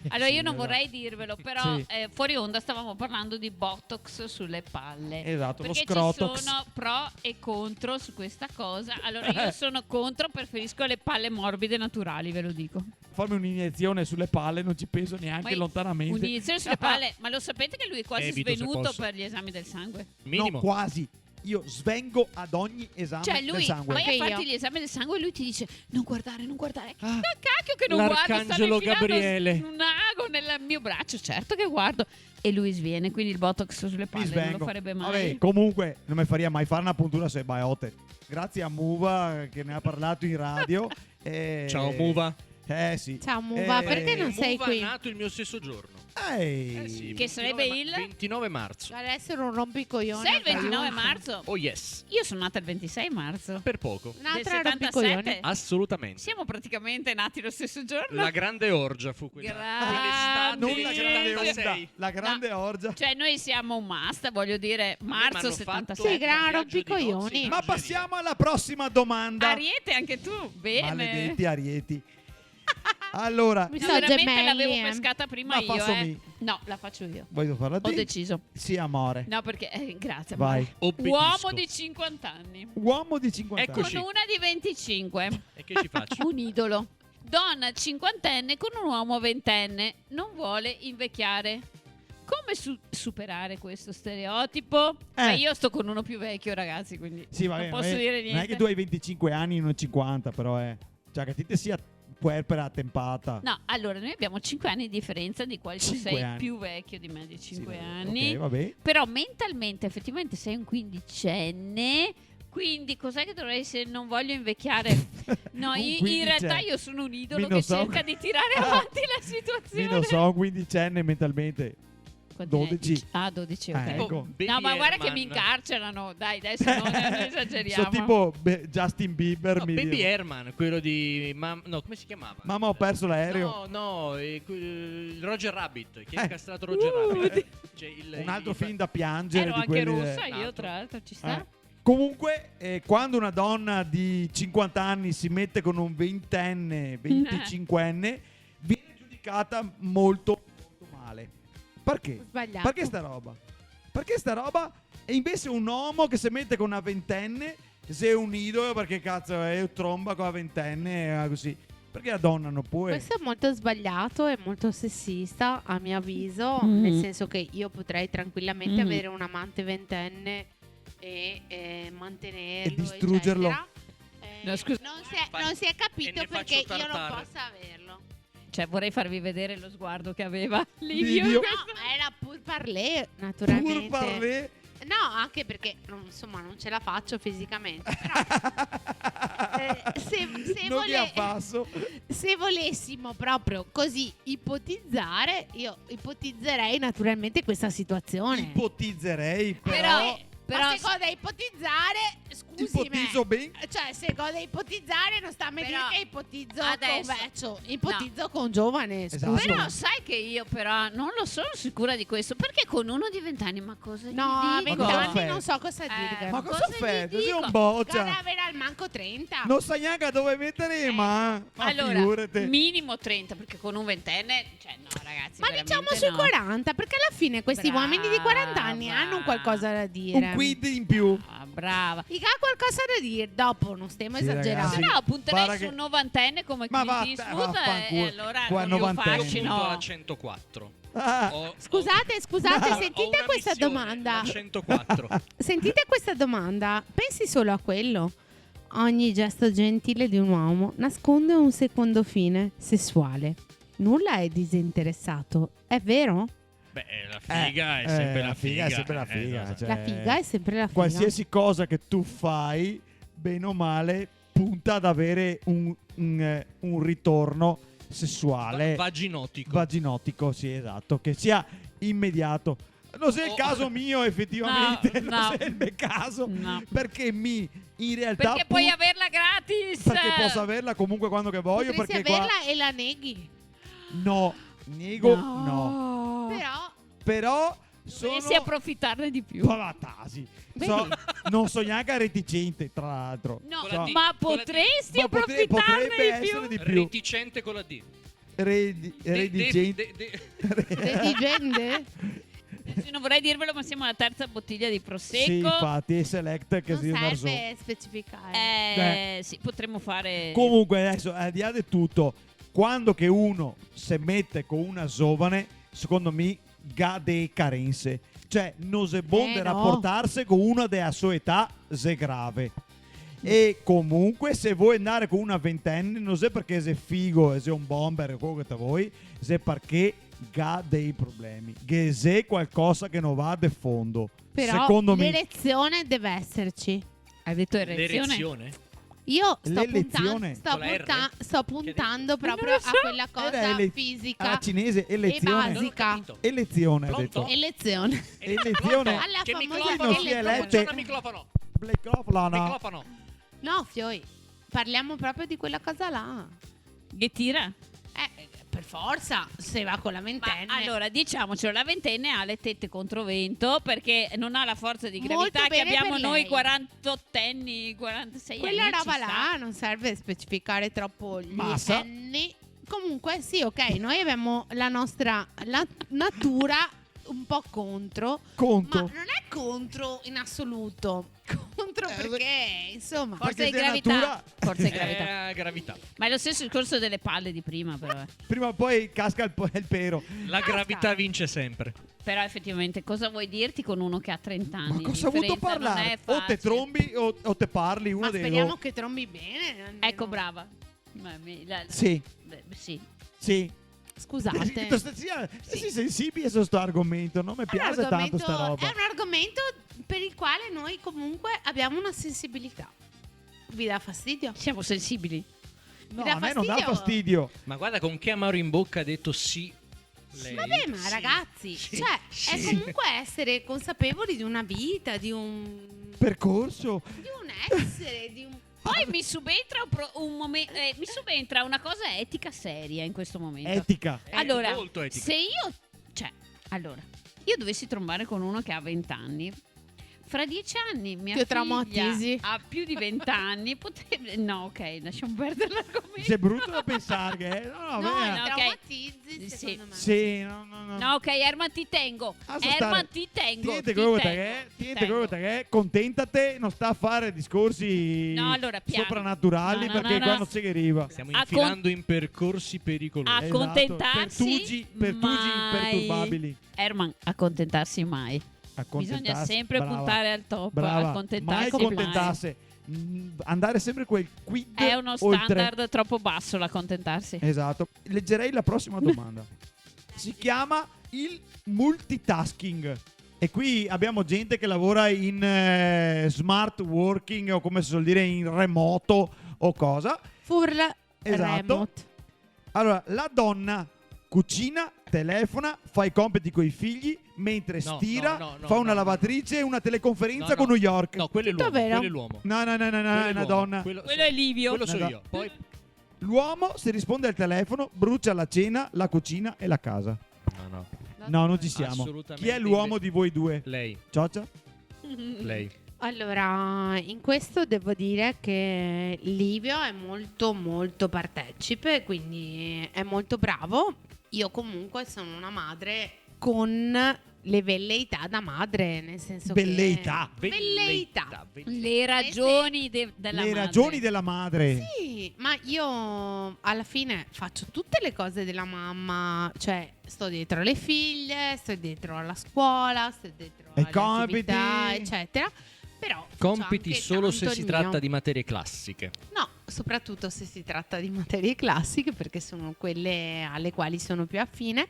Allora, io non esatto. vorrei dirvelo, però Sì. fuori onda stavamo parlando di Botox sulle palle. Esatto, lo Perché scrotox. ci sono pro e contro su questa cosa. Allora, io sono contro, preferisco le palle morbide naturali, ve lo dico. Farmi un'iniezione sulle palle, non ci penso neanche Ma lontanamente. Un'iniezione sulle palle, ma lo sapete che lui è quasi Vito, se svenuto posso. per gli esami del sangue? Minimo. No, quasi. Io svengo ad ogni esame Cioè, del lui sangue. vai a Anche farti io. gli esami del sangue e lui ti dice: non guardare, non guardare. Ah. Ma cacchio che non guardo, L'Arcangelo stanno infilando Gabriele. un ago nel mio braccio. Certo che guardo. E lui sviene, quindi il botox sulle Mi palle non svengo. lo farebbe mai. Vabbè, comunque non mi faria mai fare una puntura sui biote. Grazie a Muva che ne ha parlato in radio. Ciao Muva. Sì. Ciao, Muva, perché non sei Muva qui? è nato il mio stesso giorno. Ehi. Sì, Che sarebbe 29 marzo. Adesso non rompi i coglioni. Sei il 29 marzo? Oh yes. Io sono nata il 26 marzo. Per poco. Un'altra Del 77? rompicoglioni. Assolutamente. Siamo praticamente nati lo stesso giorno. La grande orgia fu quella. Grande. Non Quell'estate la del grande orgia, 76. la grande orgia. Cioè, noi siamo un must, voglio dire, marzo m'hanno 77. Sì, gran viaggio di rompicoglioni. nozze in Ma Algeria. passiamo alla prossima domanda. Ariete, anche tu. Bene. Maledetti Arieti. Allora, Mi No, so veramente gemelli, l'avevo pescata prima Ma io, faccio eh. mi. No, la faccio io. voglio farla Ho te? deciso. Sì, amore. No, perché grazie. Vai. amore. Obbedisco. Uomo di 50 anni. Uomo di 50 Eccoci. Con una di 25. E che ci faccio? Un idolo. Donna cinquantenne con un uomo ventenne. Non vuole invecchiare. Come superare questo stereotipo? Ma io sto con uno più vecchio, ragazzi, quindi Sì, vabbè, non posso vabbè, dire niente. Non è che tu hai 25 anni e non 50, però è. Cioè, che ti sia puerpera attempata. No, allora noi abbiamo 5 anni di differenza, di quali tu 5 sei anni. più vecchio di me di Sì, 5 vabbè, anni. Ok, vabbè. Però mentalmente effettivamente sei un quindicenne. Quindi cos'è che dovrei se non voglio invecchiare? No, Un in realtà quindicenne. io sono un idolo Mi che non so. cerca di tirare avanti la situazione. Io non so, un quindicenne mentalmente. Quanti ne hai? 12. Ah, 12, ok. Ecco. Baby No, ma guarda che Herman. mi incarcerano. Dai, adesso non esageriamo. Sono tipo Justin Bieber. No, mi Baby dico. Herman, quello di no, come si chiamava? Mamma, ho perso l'aereo. No, il Roger Rabbit. Chi ha incastrato Roger Rabbit? Cioè, Un altro film da piangere. Ero di anche quelli russa Un io, altro. tra l'altro, ci sta. Comunque, quando una donna di 50 anni si mette con un ventenne, 25enne, viene giudicata molto, molto male. Perché? Sbagliato. Perché sta roba? Perché sta roba? E invece un uomo che si mette con una ventenne, se è un idolo, perché cazzo è tromba con la ventenne, così. Perché la donna non può? Questo è molto sbagliato e molto sessista, a mio avviso, Mm. nel senso che io potrei tranquillamente Mm. avere un amante ventenne e mantenerlo E distruggerlo. eccetera. No, scusa. Non si è E capito ne perché faccio io non tartare. posso averlo. Cioè, vorrei farvi vedere lo sguardo che aveva Livio. Livio. No, ma era pur parler, naturalmente. Pur parler. No, anche perché insomma non ce la faccio fisicamente. Però, Non mi affasso. se volessimo proprio così ipotizzare, io ipotizzerei naturalmente questa situazione. Ipotizzerei, Però Ma secondo ipotizzare, scusi ipotizzo ben. cioè secondo ipotizzare non sta a me dire Però che ipotizzo adesso- con vecchio, ipotizzo con giovane, scusi. Esatto. Però sai che io però non lo sono sicura di questo, perché con uno di 20 anni ma cosa No, a gli 20 dico? cosa anni fai? non so cosa dire. Ma cosa cosa offende? gli Sei un dico? boccia. Cara avere al manco 30. Non sai neanche dove mettere, ma Allora, figurate. minimo 30, perché con un ventenne, cioè no ragazzi, Ma veramente diciamo sui no. 40, perché alla fine questi Brava. uomini di 40 anni hanno un qualcosa da dire. Un quid in più. Ah, brava. Chi ha qualcosa da dire, dopo non stiamo Sì, esagerando. ragazzi. Però punterei Guarda su che- un novantenne come Ma Clint Eastwood vaffanculo. e allora Qua con più novantenne. Io fascino. punto alla 104. Ah, Scusate, Ho sentite una questa missione, domanda. la 104. Sentite questa domanda. Pensi solo a quello? Ogni gesto gentile di un uomo nasconde un secondo fine sessuale. Nulla è disinteressato, è vero? Beh, la figa è sempre la figa. è sempre la figa. esatto. Cioè, La figa è sempre la figa. qualsiasi cosa che tu fai, bene o male, punta ad avere un ritorno sessuale, Vaginotico. vaginotico, sì, esatto, che sia immediato. Non sia il Oh. caso mio, effettivamente, No, non no. sia il mio caso, No. perché in realtà Perché puoi averla gratis. perché posso averla comunque quando che voglio, Potresti perché qua averla e la neghi. no, nego, no. Però sono Dovresti approfittarne di più. pavatasi. Non so neanche reticente, tra l'altro. No, Con la D, ma con la D. potresti Ma approfittarne potrebbe di più. essere di più. Reticente con la D. Redigente. Redigende? Sì, non vorrei dirvelo, ma siamo alla terza bottiglia di prosecco. Sì, infatti, è select che Non si verso. serve specificare. Sì, potremmo fare. Comunque, adesso, al di là di tutto, quando che uno si mette con una giovane, secondo me, ha delle carenze. Cioè, non è buono no. rapportarsi con una della sua età, se grave. E comunque, se vuoi andare con una ventenne, non è perché sei figo e sei un bomber o quello che vuoi, è perché ha dei problemi. Che c'è qualcosa che non va de fondo. Però Secondo me. l'erezione deve esserci. Hai detto erezione? L'erezione? Io L'elezione. sto Con la R? puntando proprio Non lo so. a quella Era cosa fisica alla cinese, elezione. e basica. capito. Elezione, ha Pronto? detto. Elezione. Elezione. Alla Che famosa microfono? non si è elezione. elette. Funziona microfono. Microfono. Microfono. No, Fioi, parliamo proprio di quella cosa là. Che tira? Per forza, se va con la Ma ventenne. allora, diciamocelo, la ventenne ha le tette contro vento perché non ha la forza di Molto gravità che bene abbiamo per noi lei. 48enni, 46 Quella anni. roba ci sta. là non serve specificare troppo gli Massa. anni. Comunque, sì, ok, noi abbiamo la nostra natura un po' contro. Conto. Ma non è contro in assoluto. Contro perché, insomma. Forza di Perché se gravità. natura- Forza di gravità. Gravità. Ma è lo stesso discorso delle palle di prima, però. Prima o poi casca il pero. La gravità vince sempre. Però effettivamente cosa vuoi dirti con uno che ha 30 anni? Ma cosa ha avuto Differenza non parlare? è O te facile. trombi o te parli, uno Ma dei speriamo due. che trombi bene. almeno. Ecco, brava. Sì, Sì. sì. Scusate. Sì, sensibile su questo argomento. Non mi piace tanto sta roba. È un argomento per il quale noi comunque abbiamo una sensibilità. Vi dà fastidio? Siamo sensibili. No, dà a me non dà fastidio? fastidio. Ma guarda con che amaro in bocca ha detto sì. Lei. Vabbè, ma Sì, ragazzi, sì, cioè, sì. è comunque essere consapevoli di una vita, di un Percorso. essere, di un... Poi mi subentra mi subentra una cosa etica seria in questo momento. Etica. È Allora, molto etica. se io dovessi trombare con uno che ha 20 anni, fra 10 anni mia Ti figlia traumatizzi. ha più di 20 anni, potrebbe... No, ok, lasciamo perdere l'argomento. C'è brutto da pensare che No, beh. no. traumatizzi, Sì. secondo me. Sì, no. No, ok, Erman ti tengo. Lascia Erman stare. ti tengo. Tiente ti quello tengo, che ti tiente tengo. quello che contentate, non sta a fare discorsi No, allora, piano. soprannaturali No, no, perché no, qua no. non si che arriva. Stiamo A infilando in percorsi pericolosi. A accontentarsi Pertugi mai. imperturbabili. Erman, accontentarsi mai. Bisogna Accontentarsi, sempre brava, puntare al top, brava. accontentarsi mai accontentarsi. Andare sempre quel quid È uno oltre. standard troppo basso l'accontentarsi. Esatto. Leggerei la prossima domanda. Si chiama il multitasking. E qui abbiamo gente che lavora in smart working o come si suol dire in remoto o cosa. Esatto. Remote. Allora, la donna cucina, telefona, fa i compiti coi figli, mentre stira, fa una lavatrice e una teleconferenza con New York. No, quello è l'uomo. Vero? Quello è l'uomo. No, è una donna. Quello è Livio. Quello sono io. Poi L'uomo, se risponde al telefono, brucia la cena, la cucina e la casa. No, non ci siamo. Assolutamente. Chi è l'uomo di voi due? lei. Cioccia? Lei. Allora, in questo devo dire che Livio è molto molto partecipe, quindi è molto bravo. Io comunque sono una madre con le velleità da madre, nel senso Velleità. Velleità. Le ragioni della Le madre. ragioni della madre. Sì, ma io alla fine faccio tutte le cose della mamma, cioè sto dietro alle figlie, sto dietro alla scuola, sto dietro Ai alle compiti. attività, eccetera. Però faccio Compiti anche solo tanto se si il tratta mio. di materie classiche. No, soprattutto se si tratta di materie classiche, perché sono quelle alle quali sono più affine.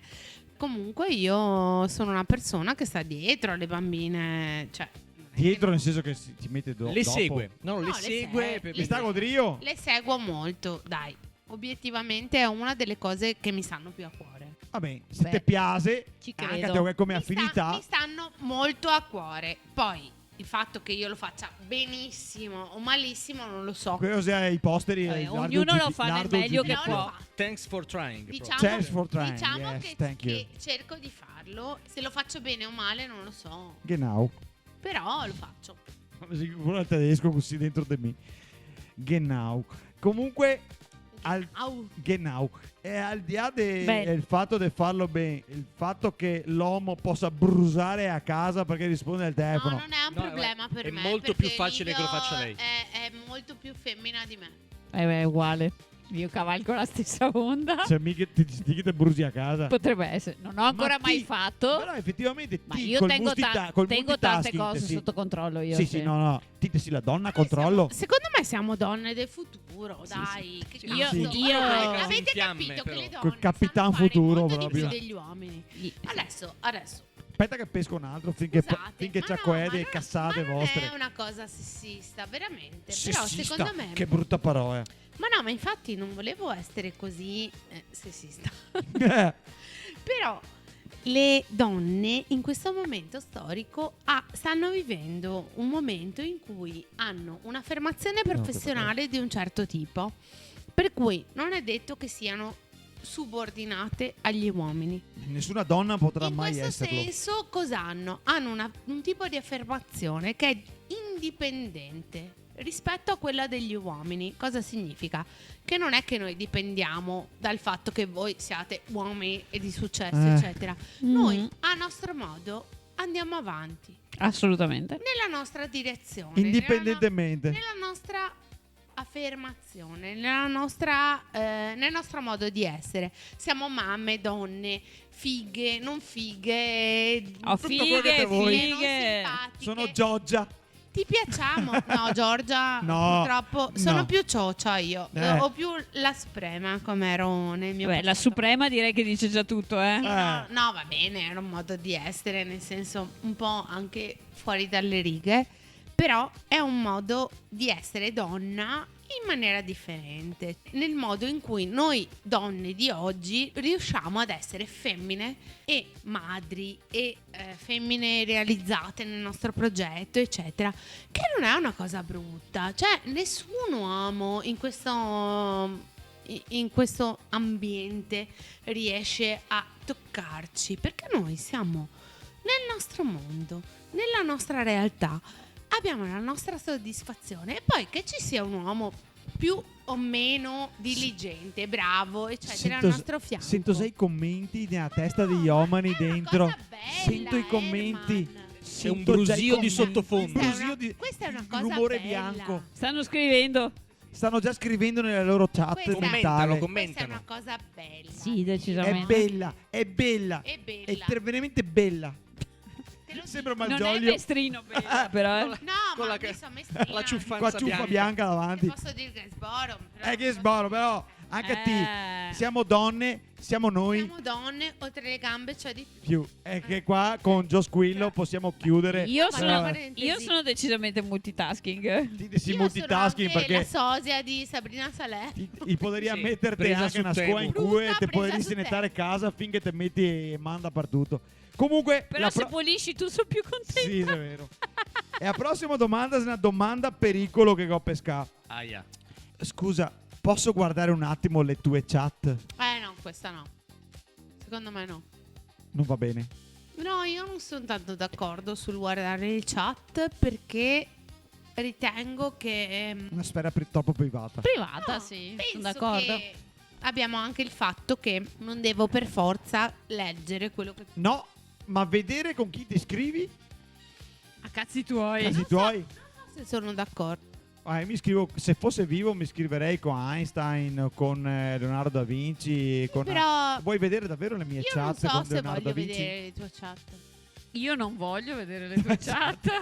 Comunque io sono una persona che sta dietro alle bambine, cioè non è che Dietro non- nel senso che si mette dopo. Le segue. No, Le le segue. segue. Mi sta Godrio? le seguo molto, dai. Obiettivamente è una delle cose che mi stanno più a cuore. Vabbè, se Beh, ti piace, ci anche credo. te come Mi affinità. stanno molto a cuore. Poi il fatto che io lo faccia benissimo o malissimo non lo so. Cosa i posteri? Vabbè, Nardo ognuno lo giudi- fa nel Nardo meglio che Però giudica. lo può. faccio. Thanks for trying. Diciamo, Thanks for trying, diciamo yes, che, thank you. che cerco di farlo. Se lo faccio bene o male non lo so. Genau. Però lo faccio. Sicuro il tedesco così dentro di me. Genau. Comunque, genau. E al di là Beh. del fatto di farlo bene, il fatto che l'uomo possa brusare a casa perché risponde al telefono. No, non è un No, problema per è me. molto perché più facile che lo Livio faccia lei. È molto più femmina di me. È uguale. Io cavalco la stessa onda. Cioè, mica ti brusi a casa. Potrebbe essere. Non ho ancora Ma mai ti- fatto. Però effettivamente Ma ti io col tengo, col tengo tante multitasking, cose sì. sotto controllo. Io Sì, sì, no. Ti sì, la donna a controllo. Secondo me siamo donne del futuro, dai. Che Io- cazzo. io- Guarda, avete In fiamme, capito però. che le donne Col Capitan sanno fare Futuro, molto proprio. di più degli uomini. Adesso. Aspetta che pesco un altro finché Scusate, ma c'ha no, quelle ma no, cassate ma non vostre. è una cosa sessista, veramente. Sessista, Però secondo me. che brutta parola. Ma no, ma infatti non volevo essere così sessista. Eh, Però le donne in questo momento storico stanno vivendo un momento in cui hanno un'affermazione professionale di un certo tipo, per cui non è detto che siano subordinate agli uomini. Nessuna donna potrà In mai questo esserlo. senso cosa hanno? Hanno un tipo di affermazione che è indipendente rispetto a quella degli uomini. Cosa significa? Che non è che noi dipendiamo dal fatto che voi siate uomini e di successo, eccetera. Noi, a nostro modo, andiamo avanti Assolutamente. nella nostra direzione, Indipendentemente. nella nostra affermazione, nel nostro modo di essere. Siamo mamme, donne, fighe, non fighe, Oh, Tutto quello che fighe, vuoi. non fighe. simpatiche. Sono Giorgia. Ti piacciamo? No, Giorgia, No, purtroppo no. sono più cioccia io. Eh. Ho più la suprema come ero nel mio Beh, la passato. Suprema direi che dice già tutto, eh. No, va bene, era un modo di essere, nel senso un po' anche fuori dalle righe, però è un modo di essere donna in maniera differente, nel modo in cui noi donne di oggi riusciamo ad essere femmine e madri e femmine realizzate nel nostro progetto, eccetera, che non è una cosa brutta. Cioè nessun uomo in questo ambiente riesce a toccarci, perché noi siamo nel nostro mondo, nella nostra realtà, abbiamo la nostra soddisfazione, e poi che ci sia un uomo più o meno diligente, bravo, eccetera, al nostro fianco. Sento sei commenti nella testa No, degli ma uomini è una dentro. cosa bella, Sento i commenti. Herman. Sento un già i brusio di commenti. sottofondo. Un brusio di Questa è una cosa rumore bella. bianco. Stanno scrivendo. Stanno già scrivendo nelle loro chat Questa- mentali. Questa è una cosa bella. Sì, È decisamente. bella, è bella. È bella. È veramente bella. Te lo Sembra dico. Non è Malgioglio. mestrino, però. No, Con ma la- mi sono mestrina. la ciuffa- Qua ciuffa bianca davanti. Posso dire che sboro. però Che non sboro, però anche Eh. te. Siamo donne siamo noi Siamo donne, oltre le gambe c'è di più. È che qua con Gio Squillo possiamo chiudere. Io Ma sono, no, parentesi. io sono decisamente multitasking. Sì, Io multitasking sono anche perché la sosia di Sabrina Salè. ti poteria Sì, metterti presa anche su una scuola in Temu. cui Brutta te puoi presa su risenettare a Temu. casa finché te metti e manda partutto. Comunque Però la se pulisci tu sono più contenta. sì, è vero. E la prossima domanda è una domanda pericolo che ho pescato. Aia. Scusa, posso guardare un attimo le tue chat? No, questa no. Secondo me no. Non va bene. No, io non sono tanto d'accordo sul guardare il chat perché ritengo che Una sfera troppo privata. Privata, no, sì, penso sono d'accordo. che abbiamo anche il fatto che non devo per forza leggere quello che No, ma vedere con chi ti scrivi? A cazzi tuoi. Casi tuoi? se sono d'accordo. Mi scrivo, se fosse vivo mi scriverei con Einstein, con Leonardo da Vinci. Con... Però Vuoi vedere davvero le mie io non chat so con se Leonardo da voglio Vinci? vedere le tue chat. Io non voglio vedere le tue chat.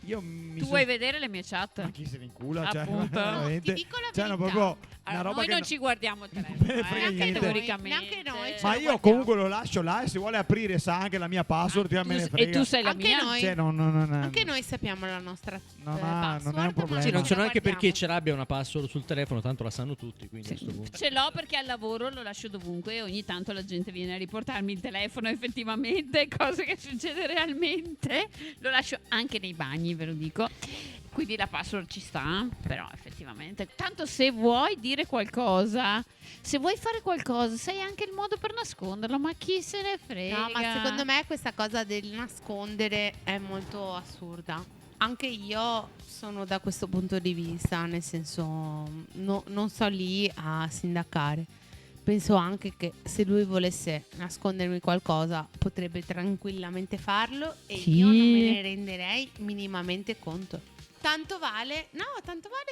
Io mi Tu son- vuoi vedere le mie Ma chat? chi se ne incula? Cioè, Appunto. veramente. Ti dico la Cioè, no, verità. proprio una Allora, roba noi che non no- ci guardiamo il me ne telefono. frega niente. Teoricamente. Neanche noi, Ma ce lo io guardiamo. comunque lo lascio là e se vuole aprire sa anche la mia password, io me ne E frega. tu sei la Anche mia? noi. Cioè, anche noi sappiamo la nostra Non password, è un problema. Sì, non ce sono la neanche guardiamo. perché ce l'abbia una password sul telefono, tanto la sanno tutti, quindi a sto punto. Ce l'ho perché al lavoro lo lascio dovunque e ogni tanto la gente viene a riportarmi il telefono effettivamente, cose che succede realmente. Lo lascio anche nei bagni, ve lo dico. Quindi la password ci sta, però effettivamente. Tanto se vuoi dire qualcosa, se vuoi fare qualcosa, sai anche il modo per nasconderlo, ma chi se ne frega? No, ma secondo me questa cosa del nascondere è molto assurda. Anche io sono da questo punto di vista, nel senso non sto lì a sindacare. Penso anche che se lui volesse nascondermi qualcosa potrebbe tranquillamente farlo e Sì. io non me ne renderei minimamente conto. Tanto vale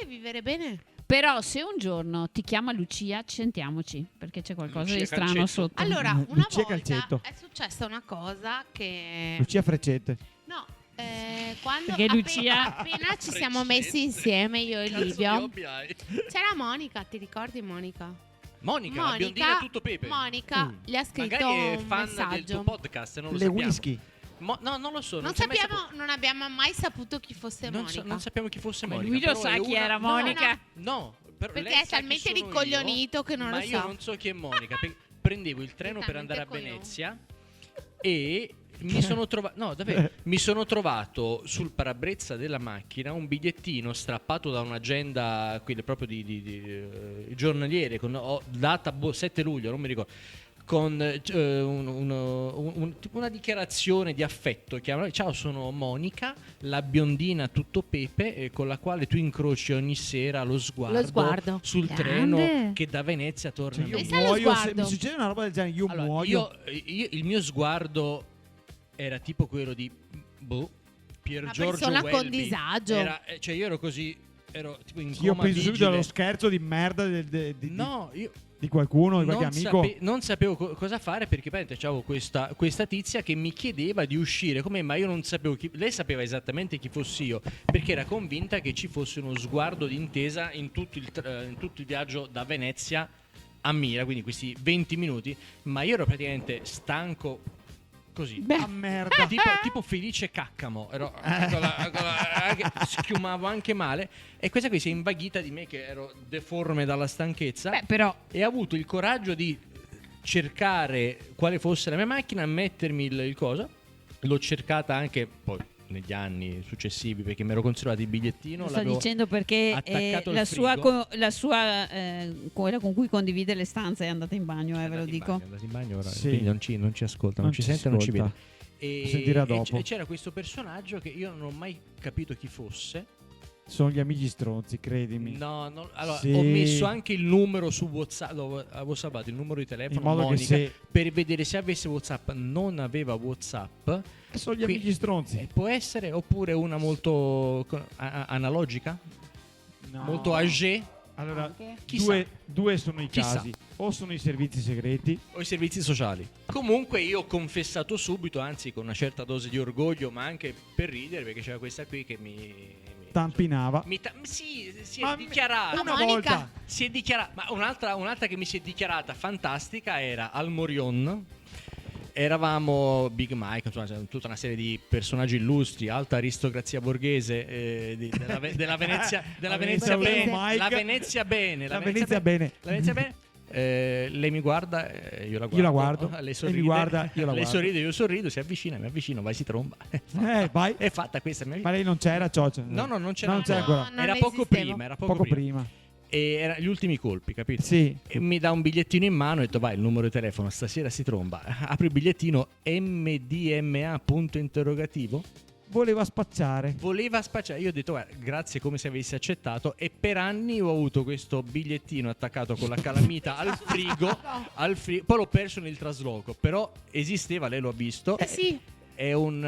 vivere bene. Però se un giorno ti chiama Lucia, sentiamoci, perché c'è qualcosa Lucia di strano Calcetto. sotto. Allora, una Lucia volta Calcetto. è successa una cosa che Lucia Freccette. no, quando Perché Lucia- appena ci siamo messi insieme io e Cazzo di Livio, hobby hai? c'era Monica, ti ricordi Monica? Monica, la biondina tutto pepe. Monica gli ha scritto Magari è un fan del tuo messaggio. podcast, non lo Le sappiamo. whisky. No, non lo so. Non si è mai sappiamo, non abbiamo mai saputo chi fosse Non, Monica. non sappiamo chi fosse Ma Monica. lui lo però sa è chi una- era no, Monica. No, però Perché lei è sa chi talmente sono ricoglionito io, che non ma lo io sa. non so chi è Monica. Prendevo il treno per andare a Talmente coglione. Venezia e mi sono trovato sul parabrezza della macchina un bigliettino strappato da un'agenda, quelle proprio di giornaliere, con data 7 luglio, non mi ricordo, con tipo una dichiarazione di affetto. Ciao, sono Monica, la biondina tutto pepe, con la quale tu incroci ogni sera lo sguardo sul Grande. treno che da Venezia torna Cioè, a io Pensa allo muoio se sguardo. mi succede una roba del genere, io Allora, muoio. il mio sguardo era tipo quello di Pier Una Giorgio persona Welby. con disagio. Cioè io ero così, ero tipo in Io coma penso subito vigile. allo scherzo di merda No, io di qualcuno, di qualche amico. non sapevo cosa fare perché c'avevo questa tizia che mi chiedeva di uscire con me, ma io non sapevo chi. Lei sapeva esattamente chi fossi io perché era convinta che ci fosse uno sguardo d'intesa in tutto il viaggio da Venezia a Mira, quindi questi 20 minuti. Ma io ero praticamente stanco così. Ah, merda. Tipo Felice Caccamo, schiumavo anche male e questa qui si è invaghita di me che ero deforme dalla stanchezza. Beh, però E ha avuto il coraggio di cercare quale fosse la mia macchina, mettermi il coso. L'ho cercata anche poi negli anni successivi perché mi ero conservato il bigliettino. lo sto l'avevo dicendo perché attaccato al la sua, frigo. quella con cui condivide le stanze è andata in bagno, ve lo È dico. andato in bagno ora, Sì. quindi non ci ascolta, non ci sente, non ci ascolta. vede. Lo sentirà dopo. E c'era questo personaggio che io non ho mai capito chi fosse. Sono gli amici stronzi, credimi. No, allora Sì. ho messo anche il numero su WhatsApp, avevo salvato il numero di telefono In modo che Monica se per vedere se avesse WhatsApp. Non aveva WhatsApp. sono gli Qui- amici stronzi. Può essere oppure una molto analogica, No. molto âgée, Allora, Anche. Chissà. due sono i Chissà. casi. O sono i servizi segreti. o i servizi sociali. Comunque io ho confessato subito, anzi con una certa dose di orgoglio, ma anche per ridere, perché c'era questa qui che mi tampinava. Sì, si Ma è dichiarata. una Monica. volta. Si è dichiarata. Ma un'altra che mi si è dichiarata fantastica era al Morion. Eravamo Big Mike, insomma, c'è tutta una serie di personaggi illustri, alta aristocrazia borghese della Venezia, della Venezia Borghese. bene, Mike. la Venezia bene, La Venezia bene. la Venezia bene. Lei mi guarda, io la guardo. Io la guardo. Lei Lei sorride, mi guarda, io la lei guardo. sorride, io sorrido, si avvicina, mi avvicino, vai si tromba. Vai. È fatta questa. Ma lei non c'era, Ciocio? No, non c'era. Non c'era ancora. non Era poco esistevo. prima, era Poco prima. E era gli ultimi colpi, capito? Sì. E mi dà un bigliettino in mano e ho detto vai, il numero di telefono, stasera si tromba. Apro il bigliettino, MDMA punto interrogativo. Voleva spacciare. Voleva spacciare. Io ho detto guarda, grazie, come se avessi accettato. E per anni ho avuto questo bigliettino attaccato con la calamita al frigo, poi l'ho perso nel trasloco. Però esisteva, lei lo ha visto. Sì, È un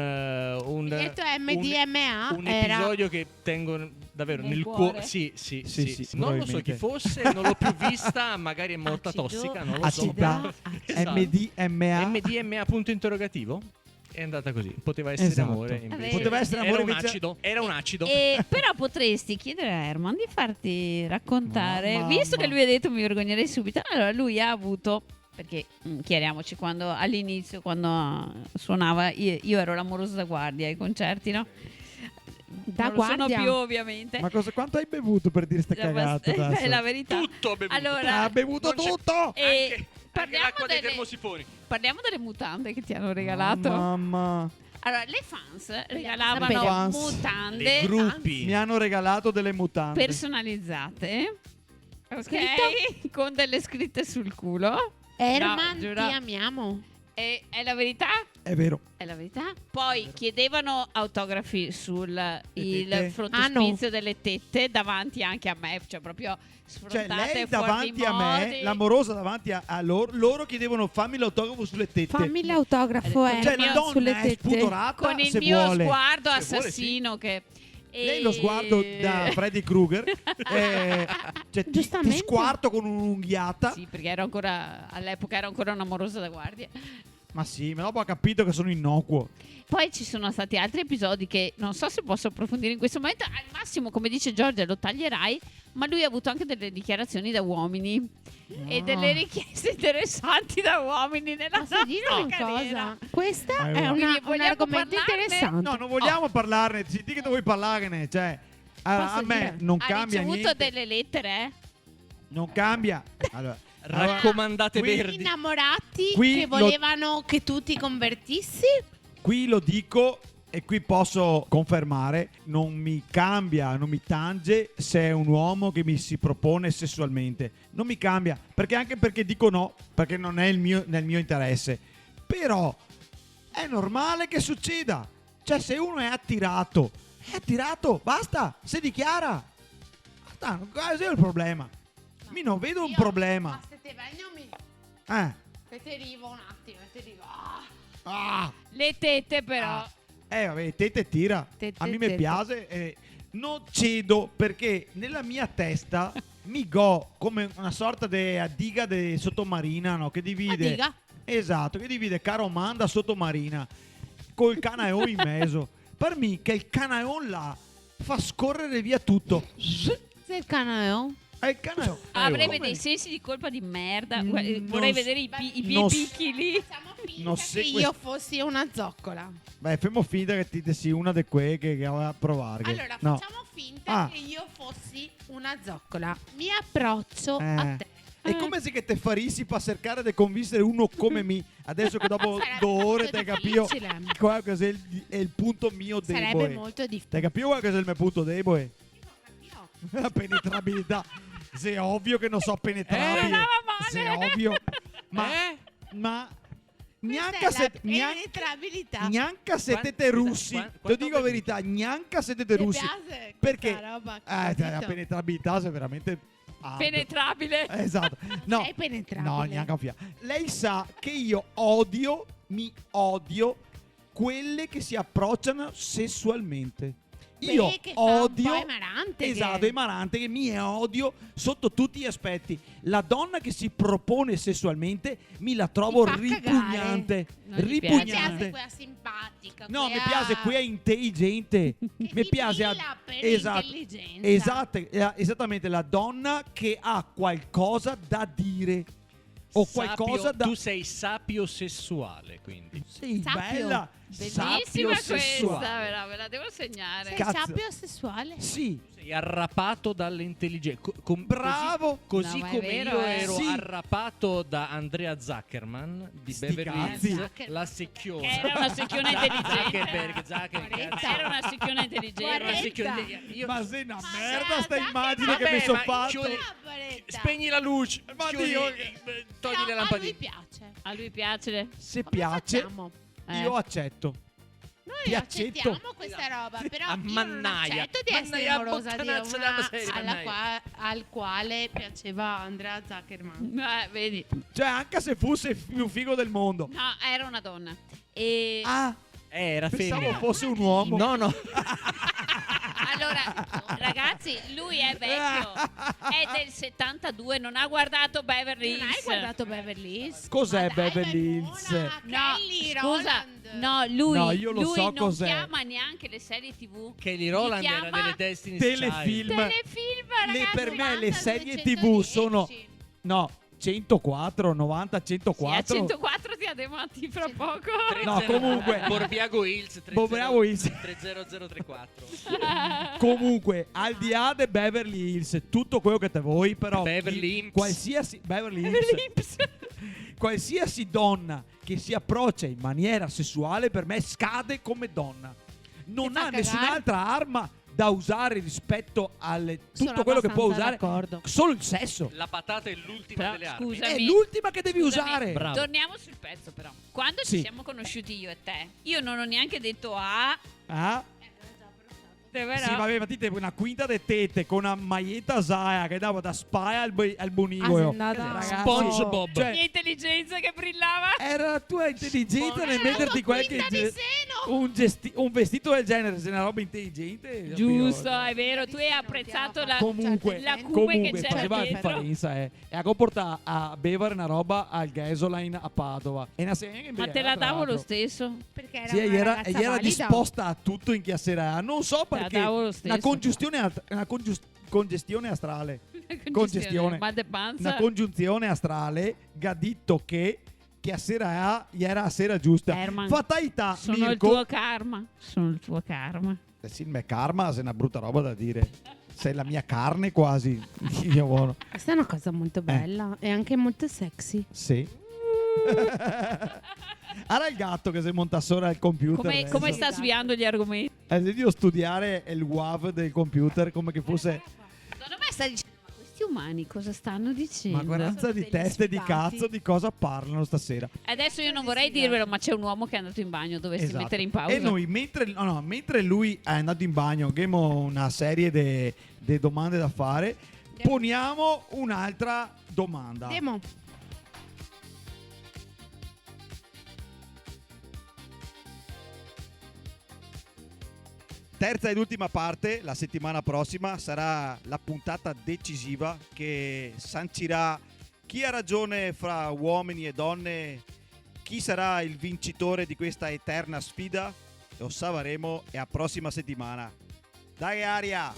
biglietto MDMA un era... episodio che tengo davvero Nel nel cuore. cuore. Sì, Sì, non lo so chi probabilmente. fosse, non l'ho più vista, magari è morta Acido, tossica, non lo so. Acidità. Esatto. MDMA. MDMA punto interrogativo. È andata così. Poteva essere Esatto. amore. invece Poteva essere amore, Era un invece- acido. Era un acido. Però potresti chiedere a Herman di farti raccontare, Mamma. visto che lui ha detto mi vergognerei subito. Allora lui ha avuto, perché chiariamoci, quando all'inizio, quando suonava, io ero l'amorosa da guardia ai concerti, no? Da Non lo sono guardia? più, ovviamente. Ma quanto hai bevuto per dire ste cagate adesso? È la verità. Tutto ha bevuto. Allora, Ha bevuto Non c'è- tutto! Anche parliamo l'acqua dei delle- termosifoni. parliamo delle mutande che ti hanno regalato. Mamma. Allora, le fans sapere. regalavano Fans. mutande Dei gruppi. Mi hanno regalato delle mutande. personalizzate. Ok, Scritto? con delle scritte sul culo. Herman, No, giuro. ti amiamo. E è la verità? È vero. È la verità. Poi chiedevano autografi sul il tette? frontespizio delle tette davanti anche a me, cioè proprio Cioè, sfrontate lei fuori davanti a me, modi. l'amorosa davanti a loro chiedevano fammi l'autografo sulle tette. Fammi l'autografo, Cioè, Cioè, Herman, la donna sulle è tette. spudorata con il se mio vuole. sguardo Se vuole, assassino che Lei lo sguardo da Freddy Krueger. Cioè, ti Giustamente. squarto con un'unghiata. Sì, perché all'epoca ero ancora un'amorosa da guardia. Ma sì, ma dopo ha capito che sono innocuo. Poi ci sono stati altri episodi che non so se posso approfondire in questo momento. Al massimo, come dice Giorgia, lo taglierai. Ma lui ha avuto anche delle dichiarazioni da uomini e delle richieste interessanti da uomini nella Posso nostra dire una carriera. cosa? Questa Vai, è va. Quindi un vogliamo argomento parlarne? interessante. No, non vogliamo parlarne. Sì, di che vuoi parlarne. Cioè, a me dire? non Ha cambia ricevuto niente. delle lettere? Non cambia. Allora, Raccomandate qui- verdi. Innamorati Qui che lo- volevano che tu ti convertissi? qui lo dico e qui posso confermare, non mi cambia, non mi tange se è un uomo che mi si propone sessualmente. Non mi cambia, anche perché dico no, perché non è nel mio interesse. Però è normale che succeda. Cioè, se uno è attirato, basta, si dichiara. Basta, questo è il problema. Mi non vedo un problema. Ma se te vai, non mi... Eh. Te arrivo un attimo, te arrivo. Ah. Le tette però. Vabbè, tete tira. Tete, A me mi tete. piace. Non cedo perché nella mia testa mi go come una sorta di diga de sottomarina, no? Che divide. Diga. Esatto, che divide Caromanda sottomarina col canaon in mezzo. Per me che il canaon là fa scorrere via tutto. Sei il canale? È il canaon. Avrebbe Come- dei sensi di colpa di merda. Non Vorrei s- vedere i non s- picchi lì. Siamo finta Non che se io fossi una zoccola. Beh, facciamo finta che ti dessi una di quelle che va a provare. Allora, No. facciamo finta Ah. che io fossi una zoccola. Mi approccio Eh. a te. E come se che te farissi per cercare di convincere uno come me? Adesso che dopo Sarebbe 2 ore molto ti capito difficile. qual è il punto mio Sarebbe debole. molto Ti difficile. capito qual è il mio punto debole? No. La penetrabilità. Se è ovvio che non so penetrabile. andava male. Se è ovvio. Ma neanche Questa se è la penetrabilità. neanche se Quanto- tete russi. quanto Te lo dico la avete- verità, neanche se tete Ti russi. piace Perché questa roba? la Capito? penetrabilità è veramente hard. Penetrabile. Esatto. No. Sei penetrabile. No, neanche un fiato. Lei sa che io mi odio quelle che si approcciano sessualmente. Io Beh, che fa un odio, po' emarante, esatto, che- emarante, che mi odio sotto tutti gli aspetti. La donna che si propone sessualmente mi la trovo Mi fa ripugnante. Non gli Mi piace. piace Ripugnante. quella simpatica. No, mi quella piace quella intelligente. che Mi ti piace fila per esatto, l'intelligenza. esattamente la donna che ha qualcosa da dire o qualcosa da Tu sei sapiosessuale, quindi. Sei Sapio. bella, Bellissima sapiosessuale. questa, ve la devo segnare. Sei Cazzo. sapio sessuale? Sì, Sei arrapato dall'intelligenza. bravo. Così No, ma è come vero, io eh. ero Sì. arrapato da Andrea Zuckerman di Sti Beverly cazzi. Hills, la secchiona. Che era una secchiona intelligente. Zuckerberg, Guarda. Era una secchiona intelligente. Era una secchiona Guarda. intelligente. Io- Ma sei una Ma merda guarda, sta che immagine che mi vabbè, sono ma fatto. chiudi- Baretta. Spegni la luce. Ma chiudi- Dio, togli Però le a lui lampadine. piace. A lui piace. Se Come piace, facciamo? io accetto. Noi Ti accetto. accettiamo questa roba, però A io non mannaia. accetto di essere Mannaia, morosa di bottanazza della serie, mannaia. al quale piaceva Andrea Zuckerman. Vedi. Cioè, anche se fosse il più figo del mondo. No, era una donna. E Ah, Era pensavo femmina. fosse un uomo. No, no. allora, ragazzi, lui è vecchio. È del 72, non ha guardato Beverly Hills. Non hai guardato Beverly Hills? Cos'è Ma dai, Beverly vai, Hills? buona, No, Kelly scusa, Rowland. no, lui, No, io lo lui so non cos'è. chiama neanche le serie TV. Kelly Rowland Li era chiama delle Destiny's Telefilm. Child. Telefilm, Le- ragazzi. per me le 90, serie 210. TV sono no, 104, 90, Sì, a 104. 104 ti ademati fra poco. No, comunque Borbiago Hills Borbiago Hills. 30034. Comunque, al di là di Beverly Hills, tutto quello che te vuoi, però Beverly Hills. qualsiasi Beverly Hills, qualsiasi donna che si approccia in maniera sessuale per me scade come donna. Non Ti fa ha nessun'altra arma da usare rispetto a Sono tutto quello che può abbastanza usare. d'accordo. Solo il sesso. La patata è l'ultima Però, delle armi. scusa. È Scusami. l'ultima che devi Scusami, usare. Bravo. Torniamo sul pezzo però. Quando Sì. ci siamo conosciuti io e te, io non ho neanche detto A. Ah? Deve Sì, vabbè, ma dite una quinta de tette con una maglietta Zaya che dava da spaia al bonigo. Ah, sei andata- Ragazzi, SpongeBob. cioè, mia intelligenza che brillava. era la tua intelligenza nel Era metterti una qualche quinta di seno. un vestito del genere, se è una roba intelligente. Giusto, capito? è vero, tu hai apprezzato la, Comunque, la cume comunque che c'era faceva la dietro. differenza e a portare a bevere una roba al gasoline a Padova e una sera che Ma te la davo lo stesso. Perché era sì, una era, ragazza e era valida. disposta a tutto in chiacchierare. Non so Te la perché davo lo stesso. una congestione astrale. Congestione. Mal de panza. Una congiunzione astrale che ha detto che a sera era la sera giusta. Herman, Fatalità, sono Mirko. il tuo karma. Sono il tuo karma. Sì, il me karma, se è una brutta roba da dire. Sei la mia carne quasi. Io buono. Questa è una cosa molto bella e anche molto sexy. Sì. Era il gatto che si monta sopra al computer. Come adesso. sta sviando gli argomenti? Devo studiare il WAV del computer come che fosse Secondo me sta dicendo, ma questi umani cosa stanno dicendo? ma guardanza Sono di degli teste di sfigati. cazzo di cosa parlano stasera. Adesso io non vorrei dirvelo, ma c'è un uomo che è andato in bagno, dovresti Esatto. mettere in pausa. E noi mentre lui è andato in bagno, abbiamo una serie di domande da fare, poniamo un'altra domanda. Demo. Terza ed ultima parte, la settimana prossima, sarà la puntata decisiva che sancirà chi ha ragione fra uomini e donne, chi sarà il vincitore di questa eterna sfida. Lo sapremo e a prossima settimana. Dai Aria!